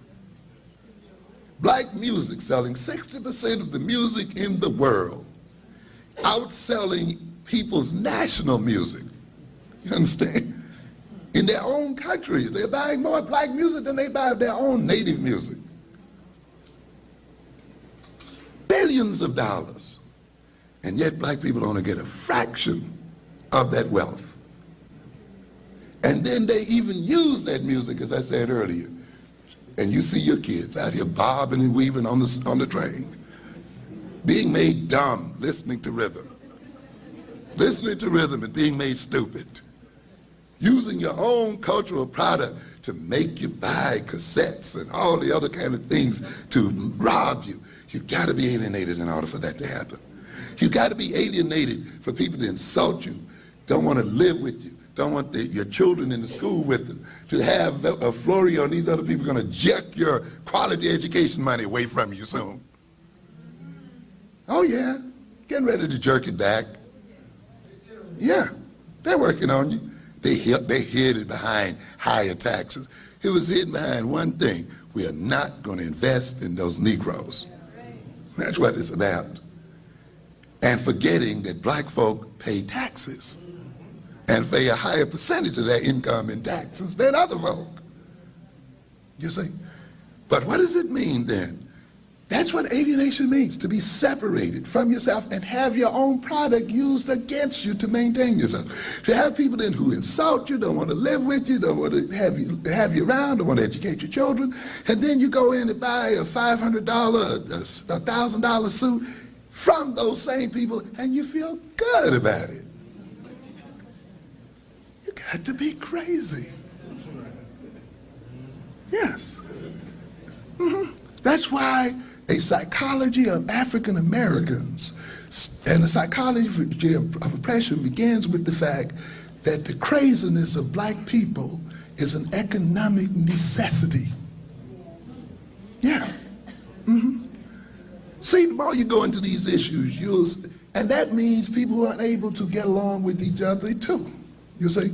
Black music selling 60% of the music in the world, outselling people's national music. You understand? In their own countries, they're buying more black music than they buy of their own native music. Billions of dollars. And yet black people only get a fraction of that wealth. And then they even use that music, as I said earlier. And you see your kids out here bobbing and weaving on the train, being made dumb, listening to rhythm and being made stupid. Using your own cultural product to make you buy cassettes and all the other kind of things to rob you. You gotta be alienated in order for that to happen. You gotta be alienated for people to insult you, don't wanna live with you, don't want your children in the school with them, to have a Florio and these other people gonna jerk your quality education money away from you soon. Oh yeah, getting ready to jerk it back. Yeah, they're working on you. They hid it behind higher taxes. It was hidden behind one thing. We are not going to invest in those Negroes. That's what it's about. And forgetting that black folk pay taxes and pay a higher percentage of their income in taxes than other folk. You see? But what does it mean then? That's what alienation means, to be separated from yourself and have your own product used against you to maintain yourself. To have people then who insult you, don't want to live with you, don't want to have you around, don't want to educate your children, and then you go in and buy a $500, a $1,000 suit from those same people and you feel good about it. You got to be crazy. Yes. Mm-hmm. That's why a psychology of African Americans and the psychology of oppression begins with the fact that the craziness of black people is an economic necessity. Yeah. See, the more you go into these issues, and that means people who aren't able to get along with each other too, you see?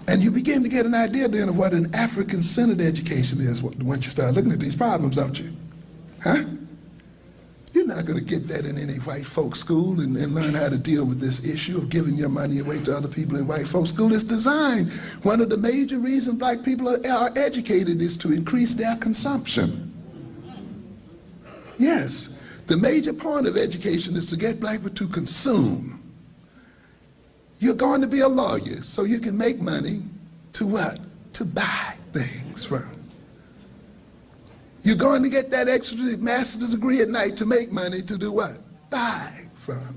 And you begin to get an idea then of what an African-centered education is once you start looking at these problems, don't you? Huh? You're not going to get that in any white folks' school and learn how to deal with this issue of giving your money away to other people in white folks' school. It's designed. One of the major reasons black people are educated is to increase their consumption. Yes. The major point of education is to get black people to consume. You're going to be a lawyer so you can make money to what? To buy things from. You're going to get that extra master's degree at night to make money to do what? Buy from.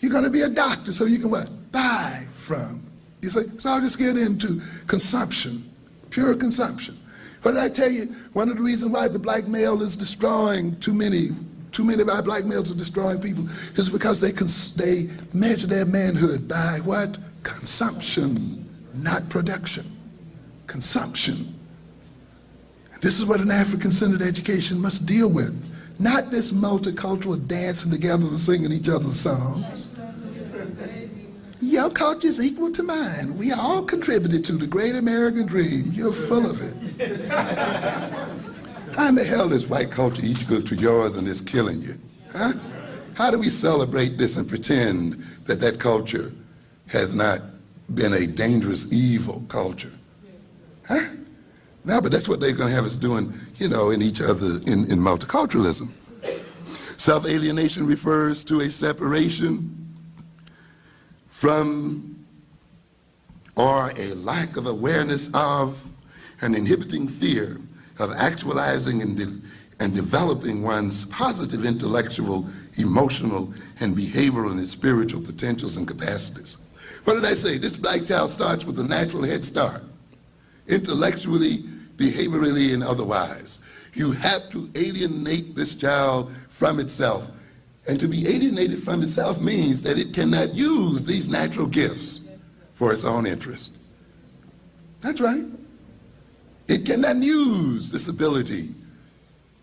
You're going to be a doctor so you can what? Buy from. You see? So I'll just get into consumption, pure consumption. What did I tell you? One of the reasons why the black male is destroying too many of our black males are destroying people is because they measure their manhood by what? Consumption, not production. Consumption. This is what an African-centered education must deal with. Not this multicultural dancing together and singing each other's songs. Your culture is equal to mine. We all contributed to the great American dream. You're full of it. How in the hell is white culture equal to yours and it's killing you? Huh? How do we celebrate this and pretend that that culture has not been a dangerous, evil culture? Huh? No, but that's what they're going to have us doing, you know, in each other, in multiculturalism. Self-alienation refers to a separation from or a lack of awareness of an inhibiting fear of actualizing and developing one's positive intellectual, emotional, and behavioral and spiritual potentials and capacities. What did I say? This black child starts with a natural head start, intellectually, behaviorally, and otherwise. You have to alienate this child from itself. And to be alienated from itself means that it cannot use these natural gifts for its own interest. That's right. It cannot use this ability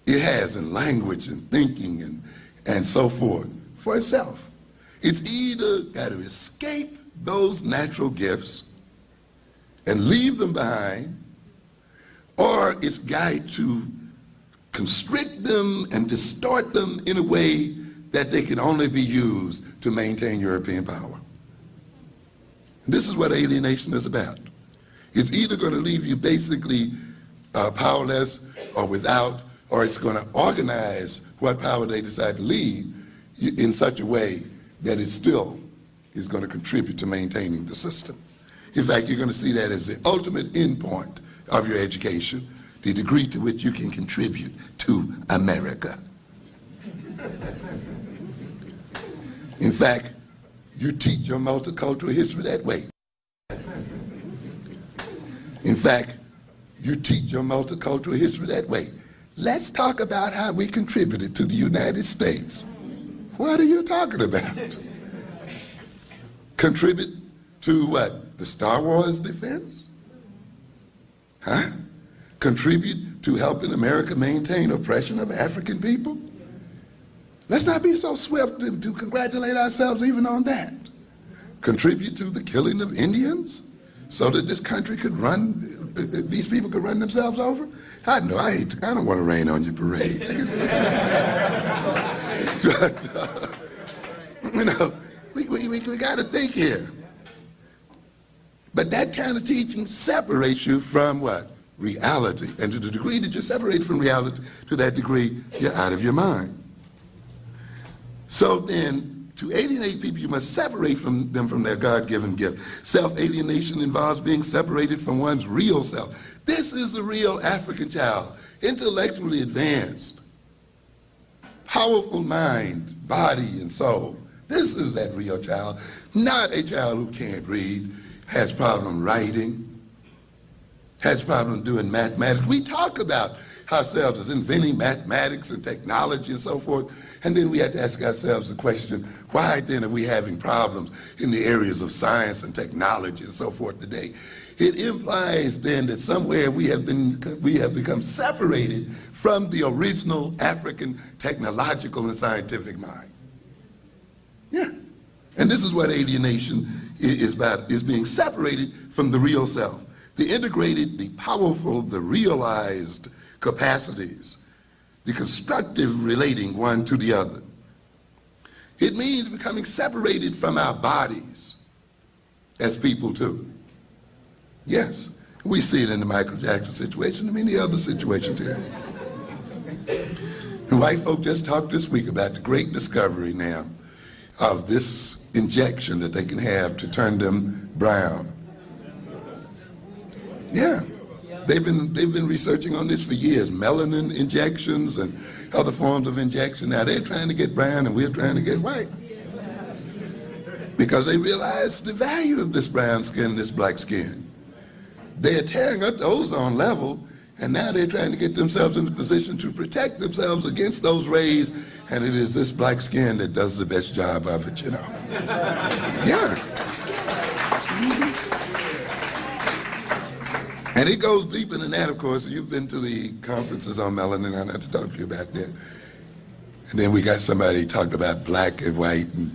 it has in language and thinking and so forth for itself. It's either got to escape those natural gifts and leave them behind, or it's got to constrict them and distort them in a way that they can only be used to maintain European power. And this is what alienation is about. It's either going to leave you basically powerless or without, or it's going to organize what power they decide to leave in such a way that it still is going to contribute to maintaining the system. In fact, you're going to see that as the ultimate end point of your education, the degree to which you can contribute to America. In fact, you teach your multicultural history that way. In fact, you teach your multicultural history that way. Let's talk about how we contributed to the United States. What are you talking about? Contribute to what? The Star Wars defense? Huh? Contribute to helping America maintain oppression of African people? Let's not be so swift to congratulate ourselves even on that. Contribute to the killing of Indians so that this country could run, these people could run themselves over? I know, I don't want to rain on your parade. You know, we got to think here. But that kind of teaching separates you from what? Reality. And to the degree that you're separated from reality, to that degree, you're out of your mind. So then, to alienate people, you must separate them from their God-given gift. Self-alienation involves being separated from one's real self. This is the real African child, intellectually advanced, powerful mind, body, and soul. This is that real child, not a child who can't read, has problem writing, has problem doing mathematics. We talk about ourselves as inventing mathematics and technology and so forth, And then we had to ask ourselves the question, why then are we having problems in the areas of science and technology and so forth today? It implies then that somewhere we have become separated from the original African technological and scientific mind. Yeah. And this is what alienation is about, is being separated from the real self. The integrated, the powerful, the realized capacities, the constructive relating one to the other. It means becoming separated from our bodies as people too. Yes, we see it in the Michael Jackson situation and many other situations here. And white folk just talked this week about the great discovery now of this injection that they can have to turn them brown. Yeah, they've been researching on this for years, melanin injections and other forms of injection. Now they're trying to get brown and we're trying to get white. Because they realize the value of this brown skin and this black skin. They are tearing up the ozone level, and now they're trying to get themselves in a position to protect themselves against those rays, and it is this black skin that does the best job of it, you know. Yeah. And it goes deeper than that, of course. You've been to the conferences on melanin. I don't have to talk to you about that. And then we got somebody talking about black and white and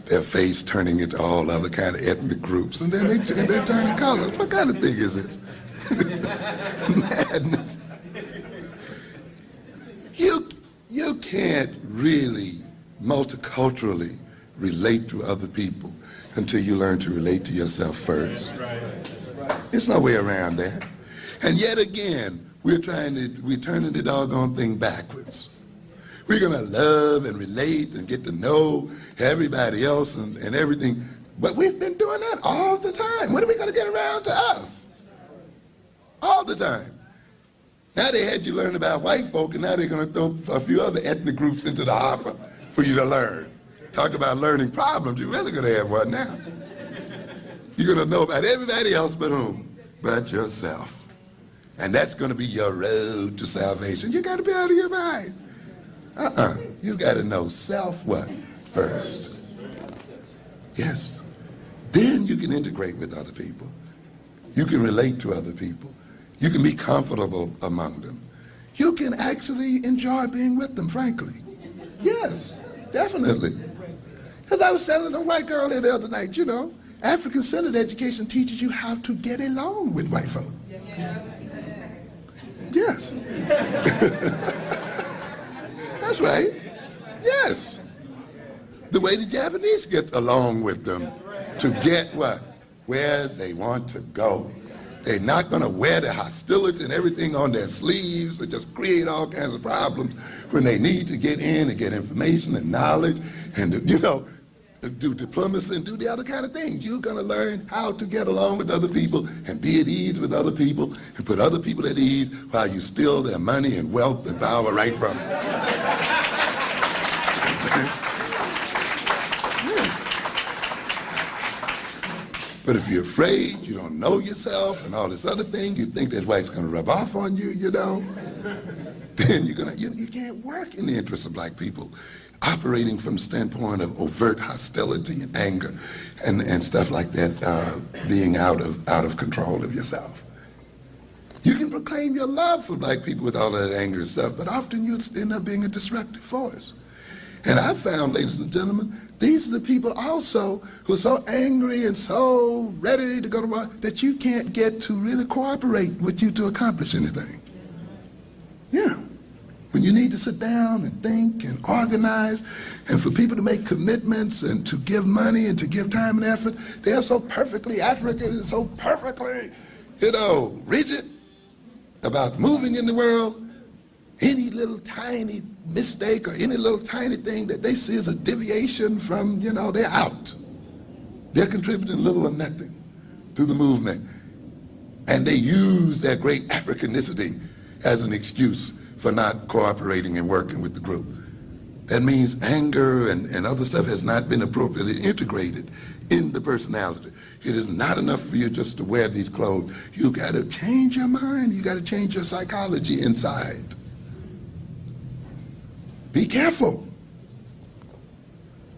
their face turning into all other kind of ethnic groups. And then they're turning colors. What kind of thing is this? Madness. You can't really multiculturally relate to other people until you learn to relate to yourself first. There's no way around that. And yet again, we're turning the doggone thing backwards. We're going to love and relate and get to know everybody else and everything. But we've been doing that all the time. When are we going to get around to us? All the time. Now they had you learn about white folk, and now they're going to throw a few other ethnic groups into the hopper for you to learn. Talk about learning problems. You're really going to have one now. You're going to know about everybody else but whom? But yourself. And that's going to be your road to salvation. You got to be out of your mind. You got to know self what? First. Yes. Then you can integrate with other people. You can relate to other people. You can be comfortable among them. You can actually enjoy being with them, frankly. Yes, definitely. Because I was telling a white girl here the other night, you know, African-centered education teaches you how to get along with white folk. Yes. That's right. Yes. The way the Japanese get along with them to get what? Where they want to go. They're not going to wear the hostility and everything on their sleeves that just create all kinds of problems when they need to get in and get information and knowledge and, you know, do diplomacy and do the other kind of things. You're going to learn how to get along with other people and be at ease with other people and put other people at ease while you steal their money and wealth and power right from them. But if you're afraid, you don't know yourself and all this other thing, you think that white's going to rub off on you, you know, then you can't work in the interests of black people, operating from the standpoint of overt hostility and anger and stuff like that, being out of control of yourself. You can proclaim your love for black people with all of that anger and stuff, but often you end up being a destructive force. And I've found, ladies and gentlemen, these are the people also who are so angry and so ready to go to war that you can't get to really cooperate with you to accomplish anything. Yeah. When you need to sit down and think and organize and for people to make commitments and to give money and to give time and effort, they are so perfectly African and so perfectly, you know, rigid about moving in the world. Any little tiny mistake or any little tiny thing that they see as a deviation from, you know, they're out. They're contributing little or nothing to the movement. And they use their great Africanicity as an excuse for not cooperating and working with the group. That means anger and other stuff has not been appropriately integrated in the personality. It is not enough for you just to wear these clothes. You got to change your mind. You got to change your psychology inside. Be careful.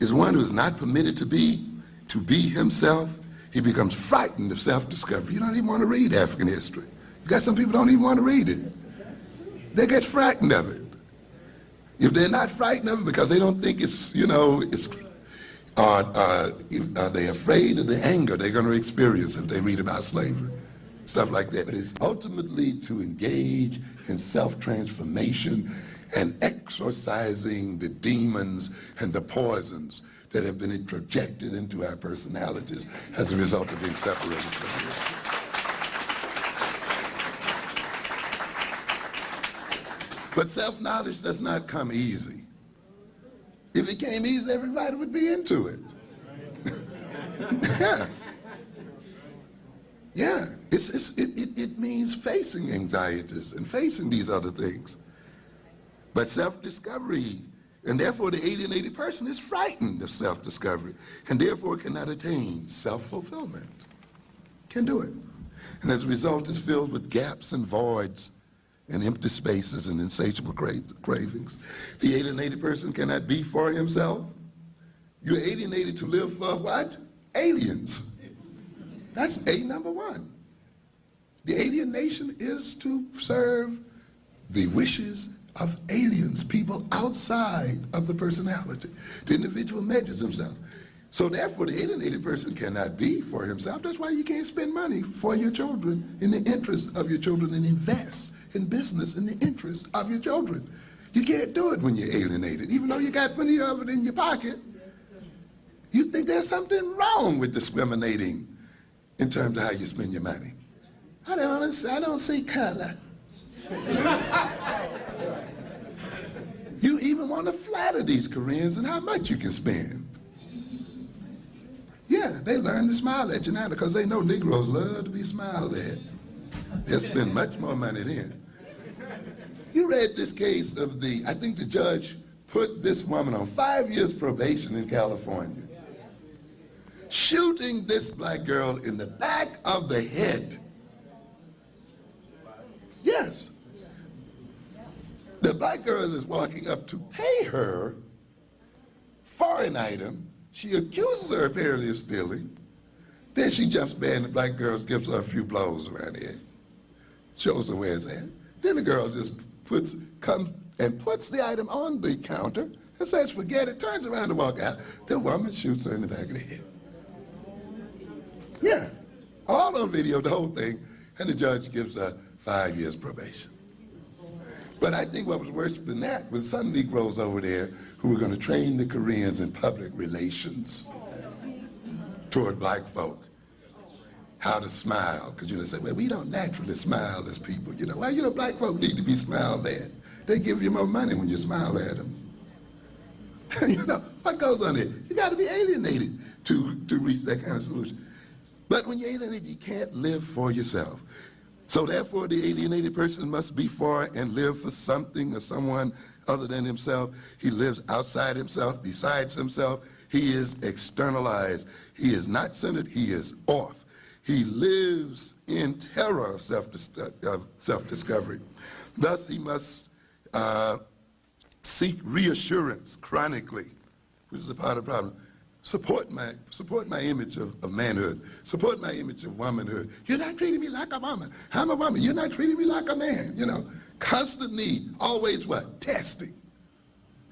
is one who is not permitted to be himself. He becomes frightened of self-discovery. You don't even want to read African history. You got some people who don't even want to read it. They get frightened of it. If they're not frightened of it because they don't think it's, are they afraid of the anger they're going to experience if they read about slavery? Stuff like that. But it's ultimately to engage in self-transformation and exorcising the demons and the poisons that have been introjected into our personalities as a result of being separated from this. But self-knowledge does not come easy. If it came easy, everybody would be into it. Yeah. Yeah. It means facing anxieties and facing these other things. But self-discovery, and therefore the alienated person is frightened of self-discovery, and therefore cannot attain self-fulfillment. Can't do it. And as a result is filled with gaps and voids and empty spaces and insatiable cravings. The alienated person cannot be for himself. You're alienated to live for what? Aliens. That's number one. The alienation is to serve the wishes of aliens, people outside of the personality. The individual measures himself. So therefore, the alienated person cannot be for himself. That's why you can't spend money for your children in the interest of your children and invest in business in the interest of your children. You can't do it when you're alienated, even though you got money of it in your pocket. You think there's something wrong with discriminating in terms of how you spend your money. I don't see color. You even want to flatter these Koreans and how much you can spend. Yeah, they learn to smile at you now because they know Negroes love to be smiled at. They'll spend much more money then. You read this case of I think the judge put this woman on 5 years probation in California, shooting this black girl in the back of the head. Yes. The black girl is walking up to pay her for an item. She accuses her apparently of stealing. Then she jumps back and the black girl gives her a few blows around the head. Shows her where it's at. Then the girl just comes and puts the item on the counter and says, forget it, turns around to walk out. The woman shoots her in the back of the head. Yeah, all on video, the whole thing, and the judge gives her 5 years probation. But I think what was worse than that was some Negroes over there who were going to train the Koreans in public relations toward black folk. How to smile, because they say, well, we don't naturally smile as people. Well, black folk need to be smiled at. They give you more money when you smile at them. What goes on there? You got to be alienated to reach that kind of solution. But when you're alienated, you can't live for yourself. So therefore, the alienated person must be for and live for something or someone other than himself. He lives outside himself, besides himself. He is externalized. He is not centered. He is off. He lives in terror of self-discovery. Thus, he must seek reassurance chronically, which is a part of the problem. Support my image of manhood. Support my image of womanhood. You're not treating me like a woman. I'm a woman. You're not treating me like a man. Constant need. Always what? Testing.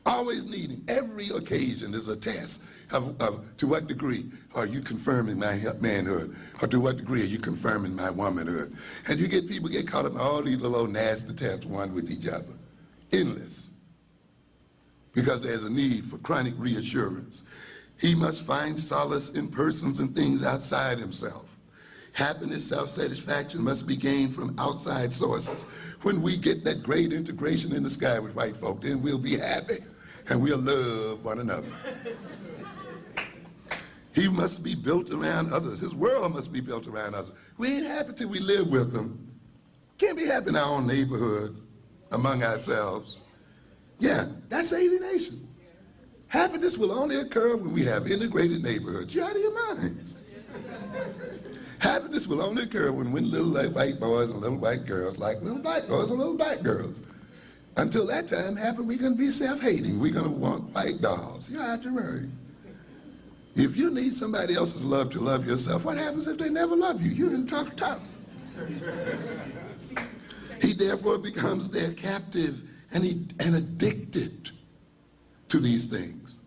Always needing. Every occasion is a test of to what degree are you confirming my manhood, or to what degree are you confirming my womanhood. And people get caught up in all these little nasty tests one with each other. Endless. Because there's a need for chronic reassurance. He must find solace in persons and things outside himself. Happiness, self-satisfaction must be gained from outside sources. When we get that great integration in the sky with white folk, then we'll be happy and we'll love one another. He must be built around others. His world must be built around others. We ain't happy till we live with them. Can't be happy in our own neighborhood, among ourselves. Yeah, that's alienation. Happiness will only occur when we have integrated neighborhoods. You're out of your minds. Happiness will only occur when little white boys and little white girls like little black boys and little black girls. Until that time happens, we're going to be self-hating. We're going to want white dolls. You're out your mind. If you need somebody else's love to love yourself, what happens if they never love you? You're in tough time. He therefore becomes their captive and addicted to these things.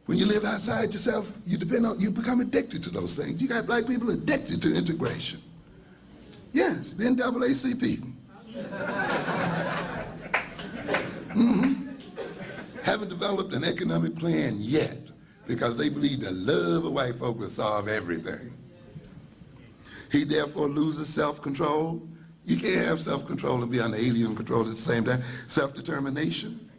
When you live outside yourself, you become addicted to those things. You got black people addicted to integration. Yes, the NAACP. Haven't developed an economic plan yet because they believe the love of white folk will solve everything. He therefore loses self-control. You can't have self-control and be under alien control at the same time. Self-determination,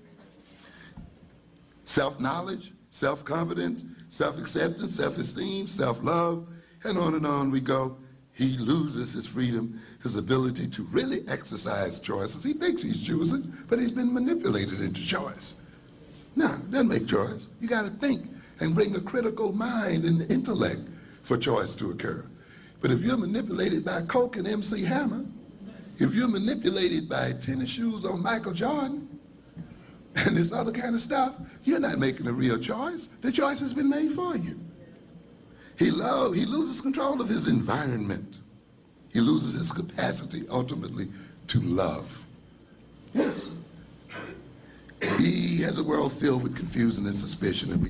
self-knowledge, self-confidence, self-acceptance, self-esteem, self-love, and on we go. He loses his freedom, his ability to really exercise choices. He thinks he's choosing, but he's been manipulated into choice. No, doesn't make choice. You got to think and bring a critical mind and intellect for choice to occur. But if you're manipulated by Coke and MC Hammer, if you're manipulated by tennis shoes on Michael Jordan and this other kind of stuff, you're not making a real choice. The choice has been made for you. He loses control of his environment. He loses his capacity, ultimately, to love. Yes. He has a world filled with confusion and suspicion, and we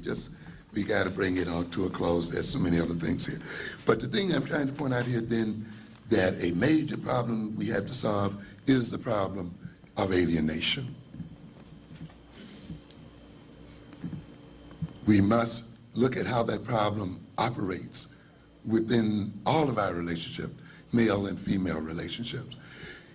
got to bring it on to a close. There's so many other things here. But the thing I'm trying to point out here then, that a major problem we have to solve is the problem of alienation. We must look at how that problem operates within all of our relationships, male and female relationships,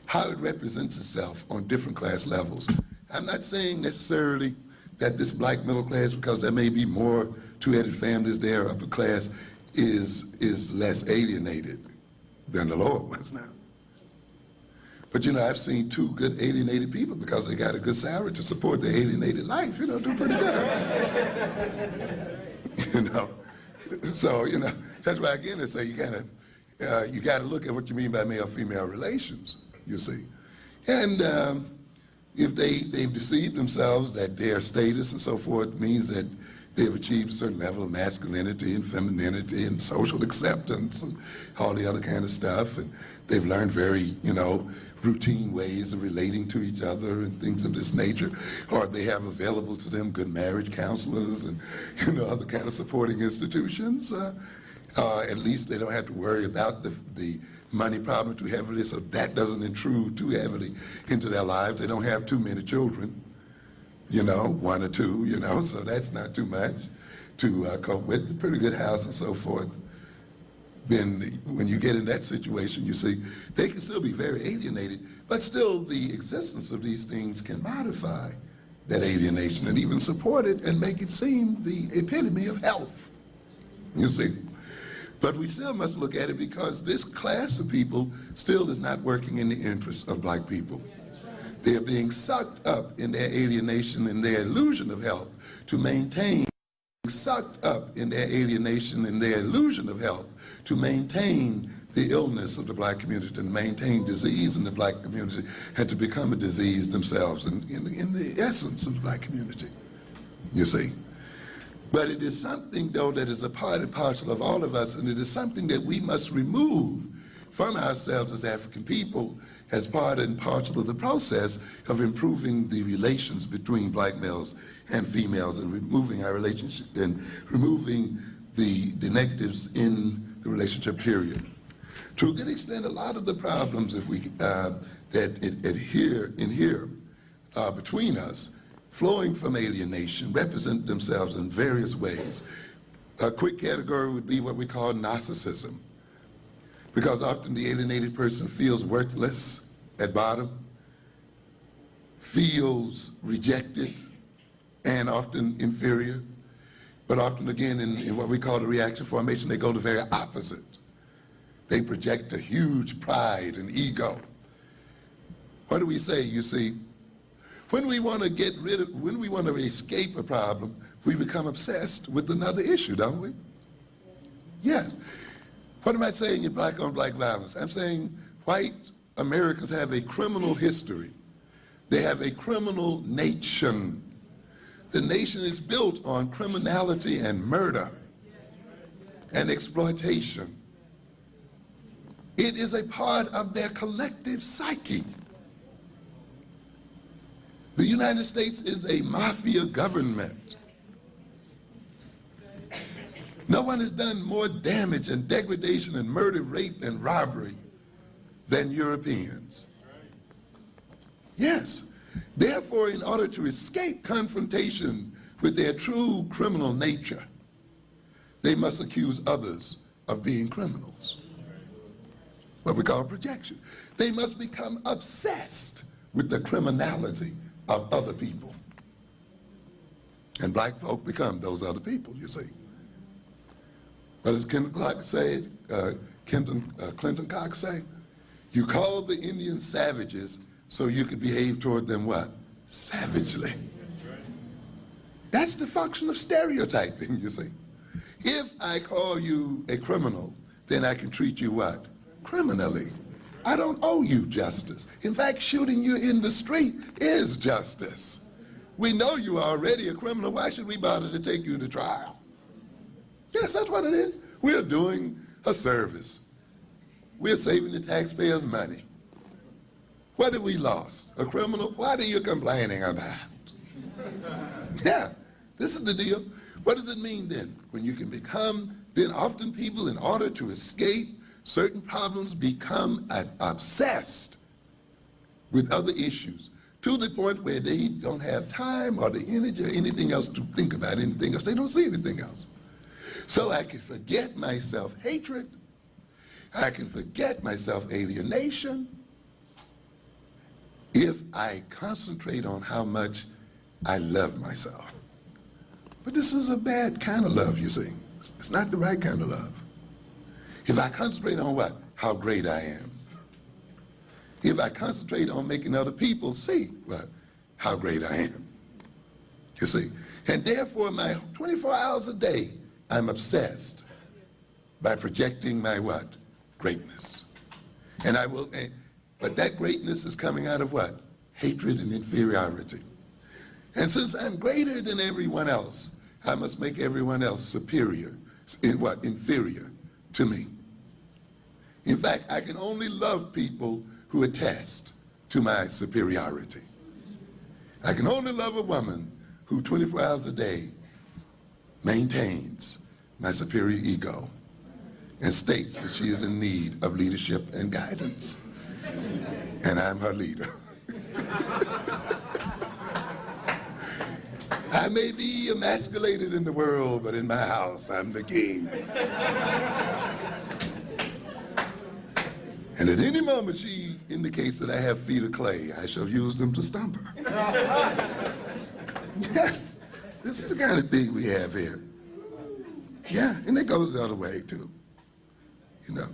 how it represents itself on different class levels. I'm not saying necessarily that this black middle class, because there may be more two-headed families there, upper class, is less alienated than the lower ones now. But you know, I've seen two good alienated people, because they got a good salary to support their alienated life, you know, do pretty good. You know, so, you know, that's why again I say you gotta look at what you mean by male-female relations, you see. And if they've deceived themselves that their status and so forth means that they've achieved a certain level of masculinity and femininity and social acceptance and all the other kind of stuff, and they've learned very, you know, routine ways of relating to each other and things of this nature, or they have available to them good marriage counselors and, you know, other kind of supporting institutions. At least they don't have to worry about the money problem too heavily, so that doesn't intrude too heavily into their lives. They don't have too many children, you know, one or two, you know, so that's not too much to cope with. A pretty good house and so forth. Then when you get in that situation, you see, they can still be very alienated, but still the existence of these things can modify that alienation and even support it and make it seem the epitome of health, you see. But we still must look at it, because this class of people still is not working in the interests of black people. They're being sucked up in their alienation and their illusion of health to maintain, sucked up in their alienation and their illusion of health to maintain the illness of the black community, to maintain disease in the black community, and to become a disease themselves in the essence of the black community, you see. But it is something, though, that is a part and parcel of all of us, and it is something that we must remove from ourselves as African people as part and parcel of the process of improving the relations between black males and females, and removing our relationship and removing the negatives in the relationship period. To a good extent, a lot of the problems that adhere between us, flowing from alienation, represent themselves in various ways. A quick category would be what we call narcissism, because often the alienated person feels worthless at bottom, feels rejected, and often inferior. But often again, in what we call the reaction formation, they go the very opposite. They project a huge pride and ego. What do we say? You see, when we want to escape a problem, we become obsessed with another issue, don't we? Yes. What am I saying in black on black violence? I'm saying white Americans have a criminal history. They have a criminal nation. The nation is built on criminality and murder. and exploitation. It is a part of their collective psyche. The United States is a mafia government. No one has done more damage and degradation and murder, rape, and robbery than Europeans. Yes. Therefore, in order to escape confrontation with their true criminal nature, they must accuse others of being criminals. What we call projection. They must become obsessed with the criminality of other people. And black folk become those other people, you see. What does Clinton Cox say? You called the Indians savages so you could behave toward them what? Savagely. That's the function of stereotyping, you see. If I call you a criminal, then I can treat you what? Criminally. I don't owe you justice. In fact, shooting you in the street is justice. We know you are already a criminal. Why should we bother to take you to trial? Yes, that's what it is. We're doing a service. We're saving the taxpayers' money. What have we lost? A criminal? What are you complaining about? Yeah, this is the deal. What does it mean then? When you can become, then often people, in order to escape certain problems, become obsessed with other issues to the point where they don't have time or the energy or anything else to think about anything else. They don't see anything else. So I can forget my self-hatred. I can forget my self-alienation if I concentrate on how much I love myself. But this is a bad kind of love, you see. It's not the right kind of love. If I concentrate on what? How great I am. If I concentrate on making other people see what? How great I am. You see? And therefore, my 24 hours a day, I'm obsessed by projecting my what? Greatness. And I will, but that greatness is coming out of what? Hatred and inferiority. And since I'm greater than everyone else, I must make everyone else superior. In what? Inferior to me. In fact, I can only love people who attest to my superiority. I can only love a woman who 24 hours a day maintains my superior ego and states that she is in need of leadership and guidance. And I'm her leader. I may be emasculated in the world, but in my house, I'm the king. And at any moment she indicates that I have feet of clay, I shall use them to stomp her. Yeah, this is the kind of thing we have here. Yeah, and it goes the other way too. You know,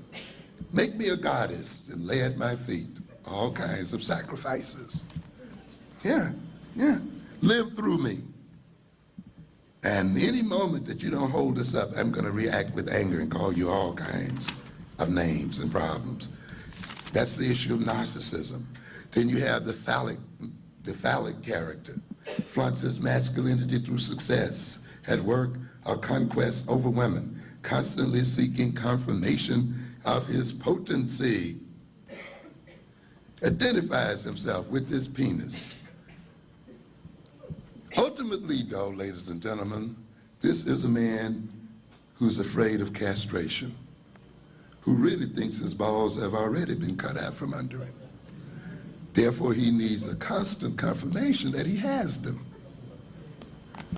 make me a goddess and lay at my feet all kinds of sacrifices. Yeah, yeah, live through me. And any moment that you don't hold this up, I'm going to react with anger and call you all kinds of names and problems. That's the issue of narcissism. Then you have the phallic character, flaunts his masculinity through success at work or conquest over women, constantly seeking confirmation of his potency. Identifies himself with his penis. Ultimately, though, ladies and gentlemen, this is a man who's afraid of castration, who really thinks his balls have already been cut out from under him. Therefore, he needs a constant confirmation that he has them.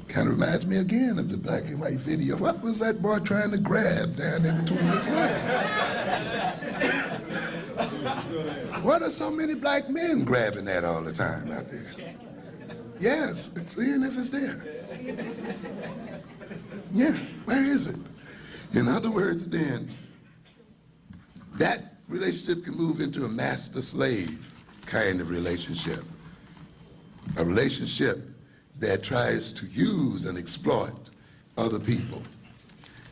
Kind of reminds me again of the black and white video. What was that boy trying to grab down there between his legs? What are so many black men grabbing at all the time out there? Yes, seeing if it's there. Yeah, where is it? In other words, then, that relationship can move into a master-slave kind of relationship. A relationship that tries to use and exploit other people.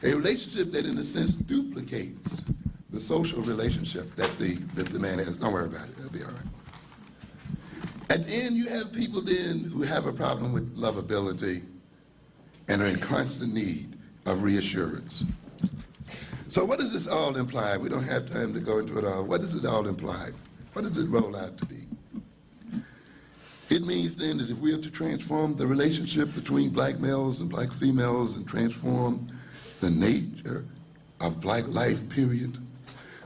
A relationship that, in a sense, duplicates the social relationship that the man has. Don't worry about it, it'll be all right. At the end, you have people then who have a problem with lovability and are in constant need of reassurance. So what does this all imply? We don't have time to go into it all. What does it all imply? What does it roll out to be? It means then that if we are to transform the relationship between black males and black females and transform the nature of black life, period,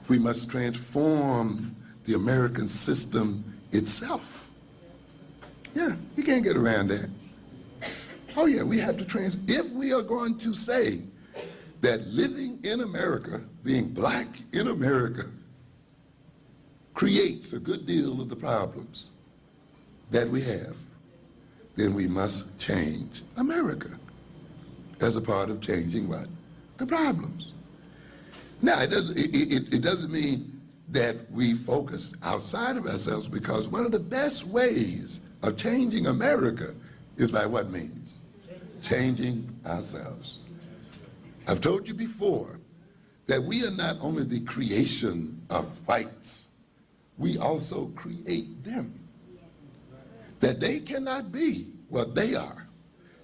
we must transform the American system itself. Yeah, you can't get around that. Oh yeah, we have to if we are going to say that living in America, being black in America, creates a good deal of the problems that we have, then we must change America as a part of changing what? The problems. Now, it doesn't mean that we focus outside of ourselves, because one of the best ways of changing America is by what means? Changing ourselves. I've told you before that we are not only the creation of whites, we also create them. That they cannot be what they are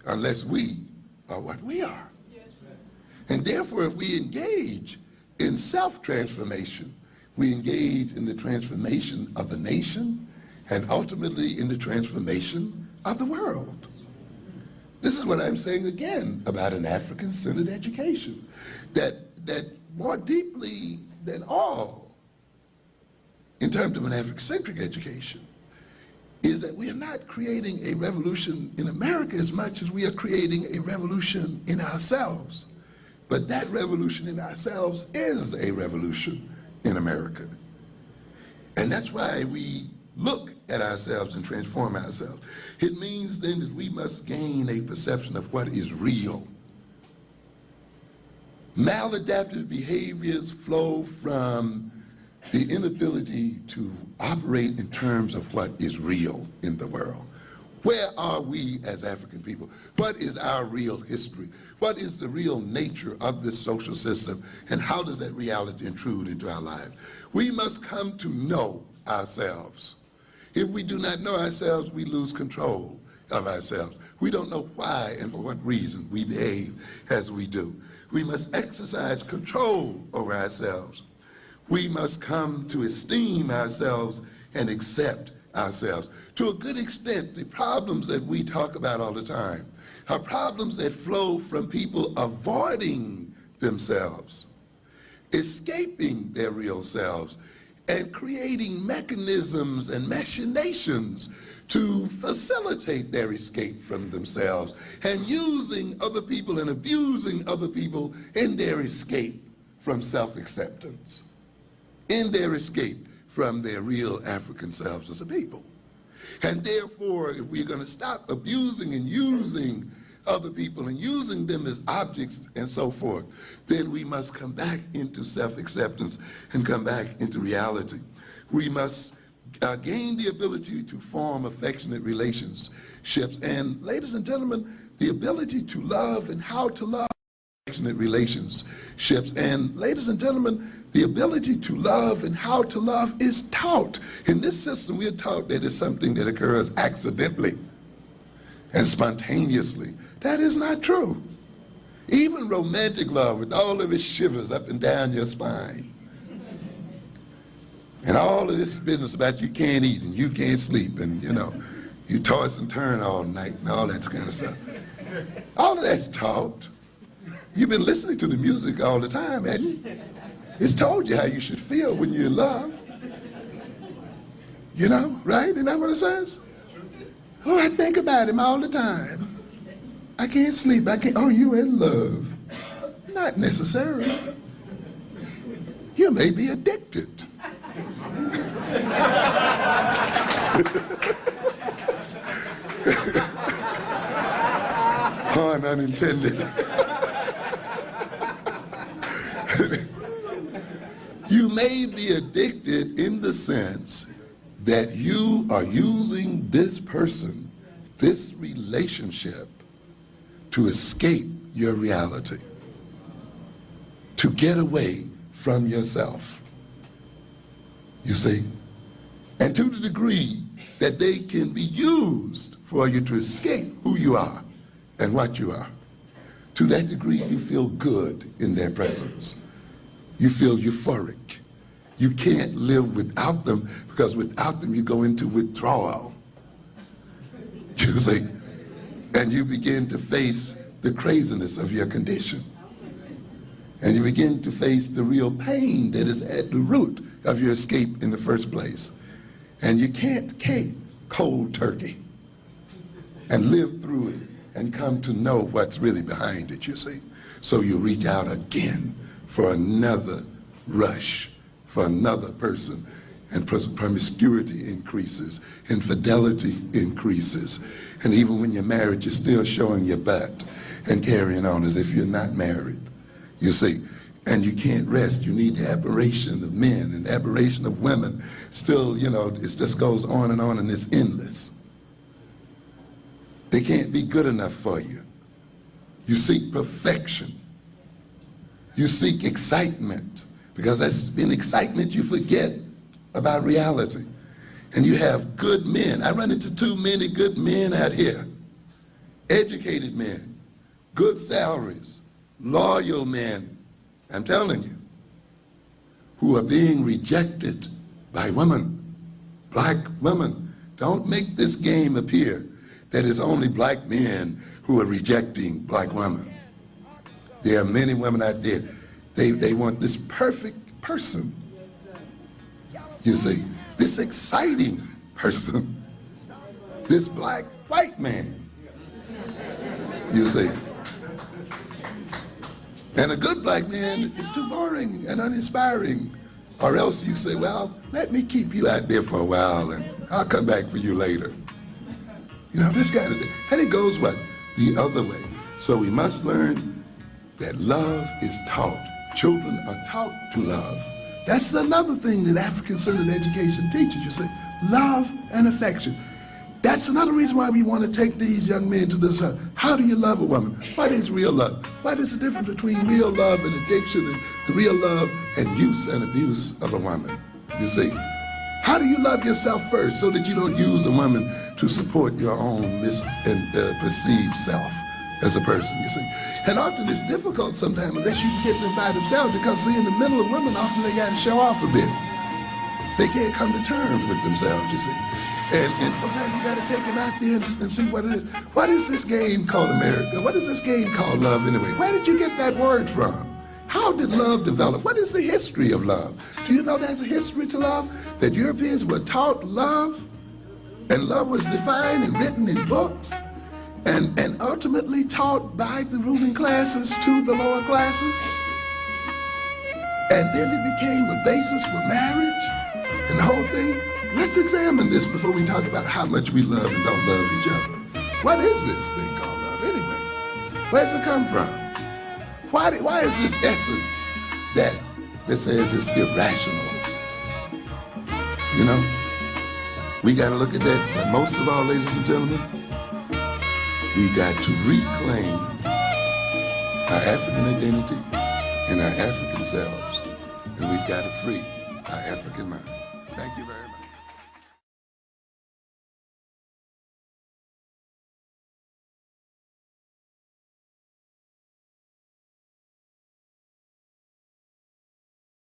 unless we are what we are. And therefore, if we engage in self-transformation, we engage in the transformation of the nation and ultimately in the transformation of the world. This is what I'm saying again about an African-centered education, that more deeply than all, in terms of an African-centric education, is that we are not creating a revolution in America as much as we are creating a revolution in ourselves. But that revolution in ourselves is a revolution in America. And that's why we look at ourselves and transform ourselves. It means then that we must gain a perception of what is real. Maladaptive behaviors flow from the inability to operate in terms of what is real in the world. Where are we as African people? What is our real history? What is the real nature of this social system? And how does that reality intrude into our lives? We must come to know ourselves. If we do not know ourselves, we lose control of ourselves. We don't know why and for what reason we behave as we do. We must exercise control over ourselves. We must come to esteem ourselves and accept ourselves. To a good extent, the problems that we talk about all the time are problems that flow from people avoiding themselves, escaping their real selves, and creating mechanisms and machinations to facilitate their escape from themselves, and using other people and abusing other people in their escape from self-acceptance, in their escape from their real African selves as a people. And therefore, if we're going to stop abusing and using other people and using them as objects and so forth, then we must come back into self-acceptance and come back into reality. We must gain the ability to form affectionate relationships. And ladies and gentlemen, the ability to love and how to love affectionate relationships. And ladies and gentlemen, the ability to love and how to love is taught. In this system, we are taught that it's something that occurs accidentally and spontaneously. That is not true. Even romantic love, with all of its shivers up and down your spine, and all of this business about you can't eat and you can't sleep and, you know, you toss and turn all night and all that kind of stuff. All of that's taught. You've been listening to the music all the time, haven't you? It's told you how you should feel when you're in love. You know, right? Isn't that what it says? Oh, I think about him all the time. I can't sleep. I can't. Oh, you in love. Not necessarily. You may be addicted. Pun unintended. You may be addicted in the sense that you are using this person, this relationship, to escape your reality, to get away from yourself. You see? And to the degree that they can be used for you to escape who you are and what you are, to that degree you feel good in their presence. You feel euphoric. You can't live without them, because without them you go into withdrawal. You see? And you begin to face the craziness of your condition. And you begin to face the real pain that is at the root of your escape in the first place. And you can't take cold turkey and live through it and come to know what's really behind it, you see. So you reach out again for another rush, for another person, and promiscuity increases, infidelity increases, and even when you're married, you're still showing your butt and carrying on as if you're not married, you see. And you can't rest. You need the admiration of men and the admiration of women. Still, you know, it just goes on and it's endless. They can't be good enough for you. You seek perfection. You seek excitement, because that's in excitement you forget about reality. And you have good men. I run into too many good men out here. Educated men, good salaries, loyal men, I'm telling you, who are being rejected by women, black women. Don't make this game appear that it's only black men who are rejecting black women. There are many women out there, they want this perfect person. You see, this exciting person, this black white man, you see. And a good black man is too boring and uninspiring. Or else you say, well, let me keep you out there for a while and I'll come back for you later. You know, this kind of thing. And it goes what? The other way. So we must learn that love is taught. Children are taught to love. That's another thing that African-centered education teaches, you see. Love and affection. That's another reason why we want to take these young men to this. How do you love a woman? What is real love? What is the difference between real love and addiction, and the real love and use and abuse of a woman? You see, how do you love yourself first so that you don't use a woman to support your own perceived self as a person, you see? And often it's difficult sometimes unless you can get them by themselves, because see, in the middle of women, often they got to show off a bit. They can't come to terms with themselves, you see. And sometimes you got to take them out there and see what it is. What is this game called America? What is this game called love anyway? Where did you get that word from? How did love develop? What is the history of love? Do you know there's a history to love? That Europeans were taught love, and love was defined and written in books, and ultimately taught by the ruling classes to the lower classes. And then it became the basis for marriage and the whole thing. Let's examine this before we talk about how much we love and don't love each other. What is this thing called love anyway? Where does it come from? Why is this essence that says it's irrational? You know, we got to look at that. But most of all, ladies and gentlemen, we got to reclaim our African identity and our African selves, and we've got to free our African mind. Thank you very much.